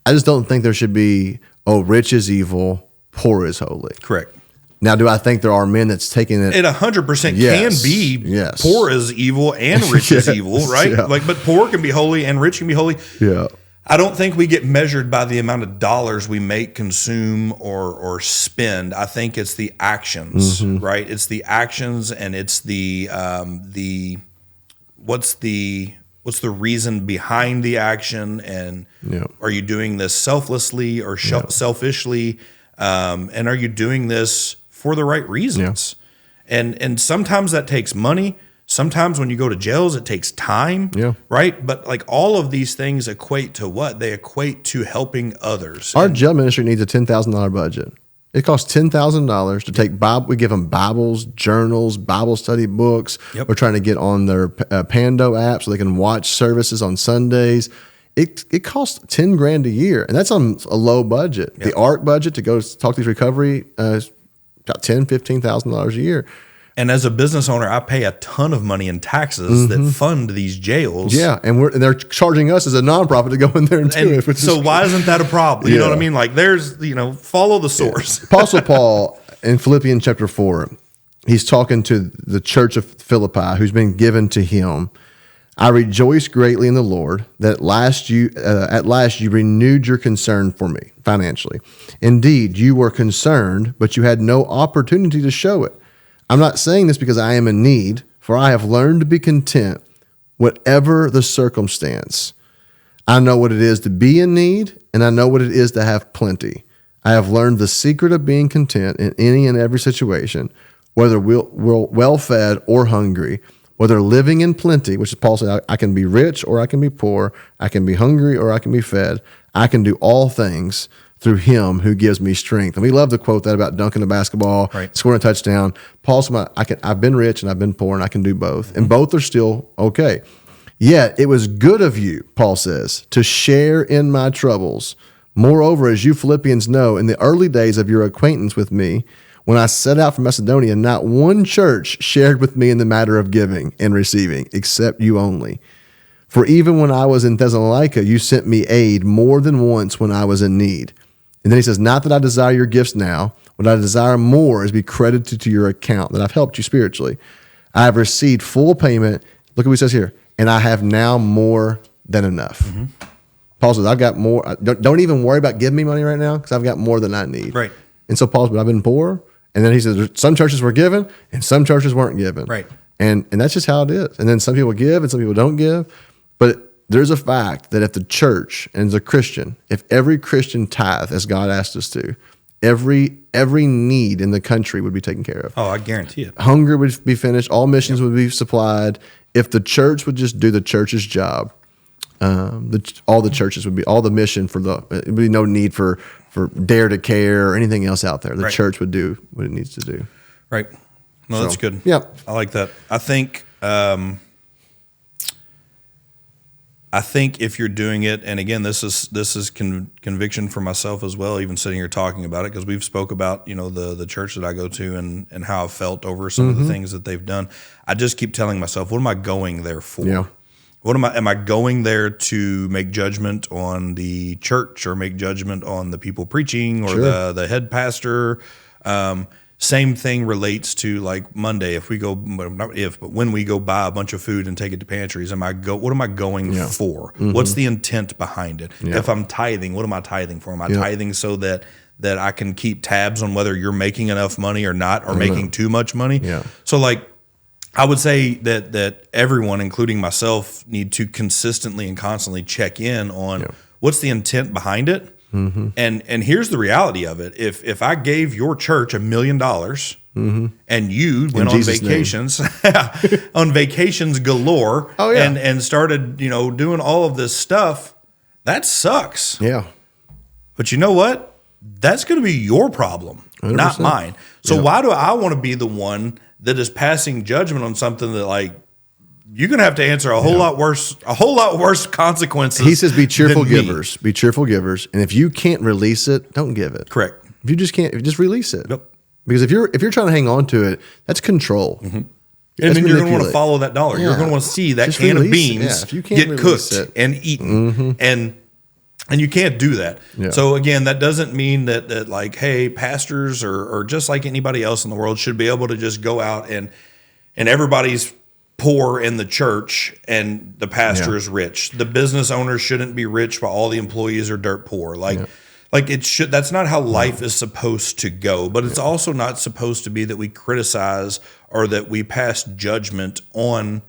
I just don't think there should be, rich is evil, poor is holy. Correct. Now, do I think there are men that's taking it? It 100% can be poor is evil and rich is evil, right? Yeah. But poor can be holy and rich can be holy. Yeah. I don't think we get measured by the amount of dollars we make, consume, or spend. I think it's the actions, right? It's the actions, and it's the what's the reason behind the action, and are you doing this selflessly or selfishly, and are you doing this for the right reasons? And sometimes that takes money. Sometimes when you go to jails, it takes time, right? But like all of these things equate to what? They equate to helping others. Our jail ministry needs a $10,000 budget. It costs $10,000 to take Bible. We give them Bibles, journals, Bible study books. Yep. We're trying to get on their Pando app so they can watch services on Sundays. It costs $10,000 a year, and that's on a low budget. Yep. The ARC budget to go talk to these recovery is about $10,000-$15,000 a year. And as a business owner, I pay a ton of money in taxes that fund these jails. Yeah, and they're charging us as a nonprofit to go in there and do it. So why isn't that a problem? You know what I mean? Like there's, follow the source. Apostle Paul in Philippians chapter 4, he's talking to the church of Philippi who's been given to him. I rejoice greatly in the Lord that at last you renewed your concern for me financially. Indeed, you were concerned, but you had no opportunity to show it. I'm not saying this because I am in need, for I have learned to be content, whatever the circumstance. I know what it is to be in need, and I know what it is to have plenty. I have learned the secret of being content in any and every situation, whether we're well-fed or hungry, whether living in plenty, which is Paul said, I can be rich or I can be poor, I can be hungry or I can be fed. I can do all things through him who gives me strength. And we love to quote that about dunking a basketball, scoring a touchdown. Paul said, I've been rich and I've been poor and I can do both. And both are still okay. Yet it was good of you, Paul says, to share in my troubles. Moreover, as you Philippians know, in the early days of your acquaintance with me, when I set out from Macedonia, not one church shared with me in the matter of giving and receiving, except you only. For even when I was in Thessalonica, you sent me aid more than once when I was in need. And then he says, not that I desire your gifts now. What I desire more is be credited to your account, that I've helped you spiritually. I have received full payment. Look at what he says here. And I have now more than enough. Paul says, I've got more. Don't even worry about giving me money right now because I've got more than I need. Right. And so Paul says, but I've been poor. And then he says, some churches were given and some churches weren't given. Right. And that's just how it is. And then some people give and some people don't give. But there's a fact that if the church and as a Christian, if every Christian tithe as God asked us to, every need in the country would be taken care of. Oh, I guarantee it. Hunger would be finished. All missions would be supplied. If the church would just do the church's job, all the churches would be, all the mission it would be no need for dare to care or anything else out there. The church would do what it needs to do. Right. No, that's good. Yeah. I like that. I think if you're doing it, and again, this is conviction for myself as well, even sitting here talking about it, because we've spoke about, the church that I go to and how I've felt over some of the things that they've done. I just keep telling myself, what am I going there for? Yeah. Am I going there to make judgment on the church or make judgment on the people preaching or the head pastor? Same thing relates to like Monday. When we go buy a bunch of food and take it to pantries, what am I going for? What's the intent behind it? If I'm tithing, what am I tithing for? Am I tithing so that I can keep tabs on whether you're making enough money or not, or making too much money? Yeah. So like, I would say that everyone, including myself, need to consistently and constantly check in on what's the intent behind it. And here's the reality of it. If I gave your church $1 million and you went on vacations, on vacations galore and started, doing all of this stuff, that sucks. Yeah. But you know what? that's going to be your problem, 100%. Not mine. So why do I want to be the one that is passing judgment on something that like you're going to have to answer a whole lot worse consequences. He says, be cheerful givers, be cheerful givers. And if you can't release it, don't give it. Correct. If you just can't, just release it. Yep. Because if you're trying to hang on to it, that's control. Mm-hmm. And then you're going to want to follow that dollar. Yeah. You're going to want to see that can of beans get cooked and eaten. And you can't do that. Yeah. So again, that doesn't mean that like, hey, pastors or just like anybody else in the world should be able to just go out and everybody's poor in the church and the pastor is rich. The business owners shouldn't be rich while all the employees are dirt poor. Like it should. That's not how life is supposed to go. But it's also not supposed to be that we criticize or that we pass judgment on.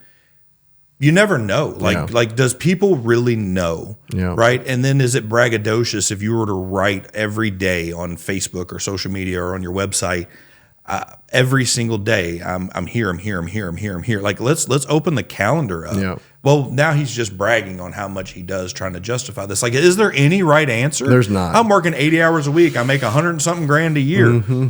You never know. Like does people really know? Yeah. Right. And then is it braggadocious if you were to write every day on Facebook or social media or on your website, every single day, I'm here. Like let's open the calendar up. Yeah. Well, now he's just bragging on how much he does, trying to justify this. Like, is there any right answer? There's not. I'm working 80 hours a week. I make $100 and something grand a year. Mm-hmm.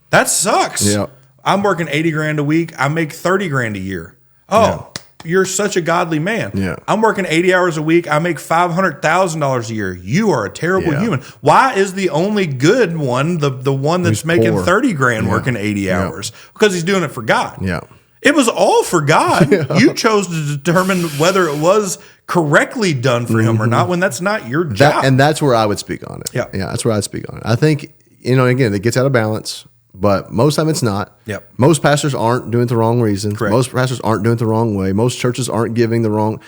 That sucks. Yeah. I'm working 80 grand a week. I make 30 grand a year. Oh, you're such a godly man. Yeah. I'm working 80 hours a week. I make $500,000 a year. You are a terrible human. Why is the only good one the one that's making 30 grand working 80 hours? Because he's doing it for God. Yeah. It was all for God. You chose to determine whether it was correctly done for him or not when that's not your job. And that's where I would speak on it. Yeah, that's where I'd speak on it. I think, again, it gets out of balance, but most time it's not. Yep. Most pastors aren't doing it the wrong reason. Correct. Most pastors aren't doing it the wrong way. Most churches aren't giving the wrong,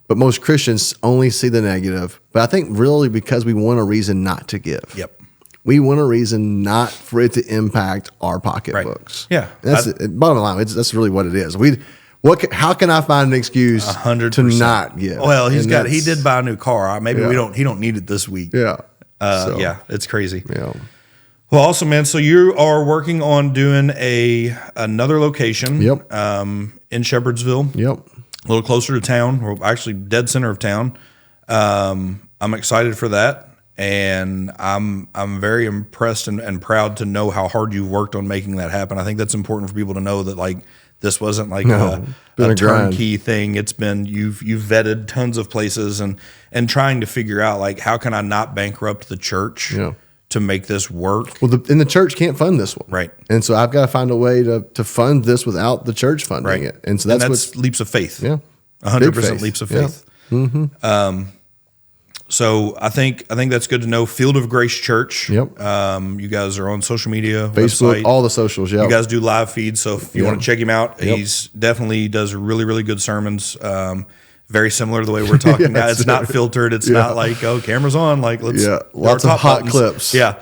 but most Christians only see the negative. But I think really because we want a reason not to give. Yep. We want a reason not for it to impact our pocketbooks. Right. Yeah, that's bottom line. That's really what it is. How can I find an excuse 100% to not give? Well, he did buy a new car. Maybe he don't need it this week. Yeah, it's crazy. Yeah. Well, awesome, man. So you are working on doing another location. Yep. In Shepherdsville. Yep. A little closer to town. We're actually dead center of town. I'm excited for that. And I'm very impressed and proud to know how hard you've worked on making that happen. I think that's important for people to know that like this wasn't like a turnkey thing. It's been you've vetted tons of places and trying to figure out like how can I not bankrupt the church to make this work. Well, the church can't fund this one, right? And so I've got to find a way to fund this without the church funding it. And so that's leaps of faith. Yeah, 100% leaps of faith. Yeah. Mm-hmm. So I think that's good to know. Field of Grace Church. Yep. You guys are on social media, Facebook, website. all the socials. Yeah. You guys do live feeds, so if you want to check him out, he's definitely does really, really good sermons. Very similar to the way we're talking now. It's not filtered. It's not like camera's on. Like let's lots of hot clips. Yeah.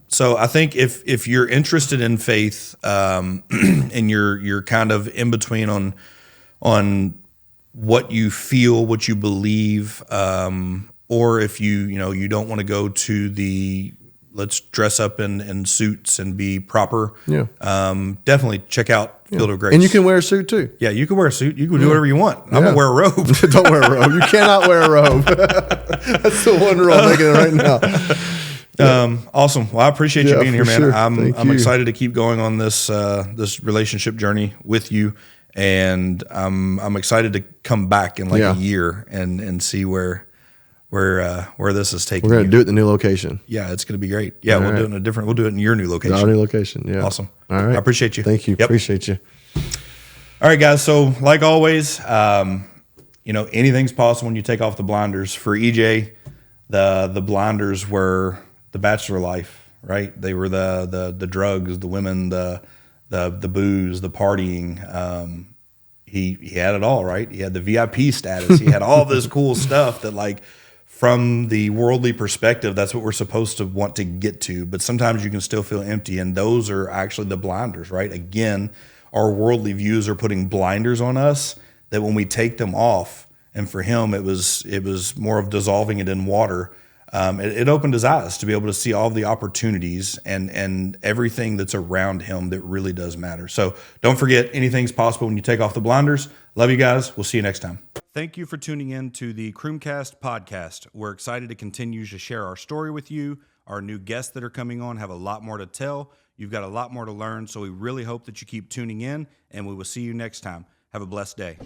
So I think if you're interested in faith, and you're kind of in between on what you feel, what you believe, or if you don't want to go to the let's dress up in suits and be proper. Yeah. Definitely check out Field of Grace. And you can wear a suit too. Yeah, you can wear a suit. You can do whatever you want. I'm gonna wear a robe. Don't wear a robe. You cannot wear a robe. That's the one rule I'm making it right now. Awesome. Well, I appreciate you being here, man. Sure. I'm excited to keep going on this relationship journey with you. And I'm excited to come back in a year and see where this is taking. We're going to do it in the new location. Yeah, it's going to be great. Yeah, we'll do it We'll do it in your new location. Our new location. Yeah. Awesome. All right. I appreciate you. Thank you. Yep. Appreciate you. All right, guys. So like always, anything's possible when you take off the blinders. For EJ, the blinders were the bachelor life, right? They were the drugs, the women, the booze, the partying. He had it all, right? He had the VIP status. He had all this cool stuff that like from the worldly perspective, that's what we're supposed to want to get to. But sometimes you can still feel empty. And those are actually the blinders, right? Again, our worldly views are putting blinders on us that when we take them off, and for him, it was more of dissolving it in water. It opened his eyes to be able to see all the opportunities and everything that's around him that really does matter. So don't forget, anything's possible when you take off the blinders. Love you guys. We'll see you next time. Thank you for tuning in to the CrumeCast podcast. We're excited to continue to share our story with you Our new guests that are coming on have a lot more to tell. You've got a lot more to learn. So we really hope that you keep tuning in, and we will see you next time. Have a blessed day.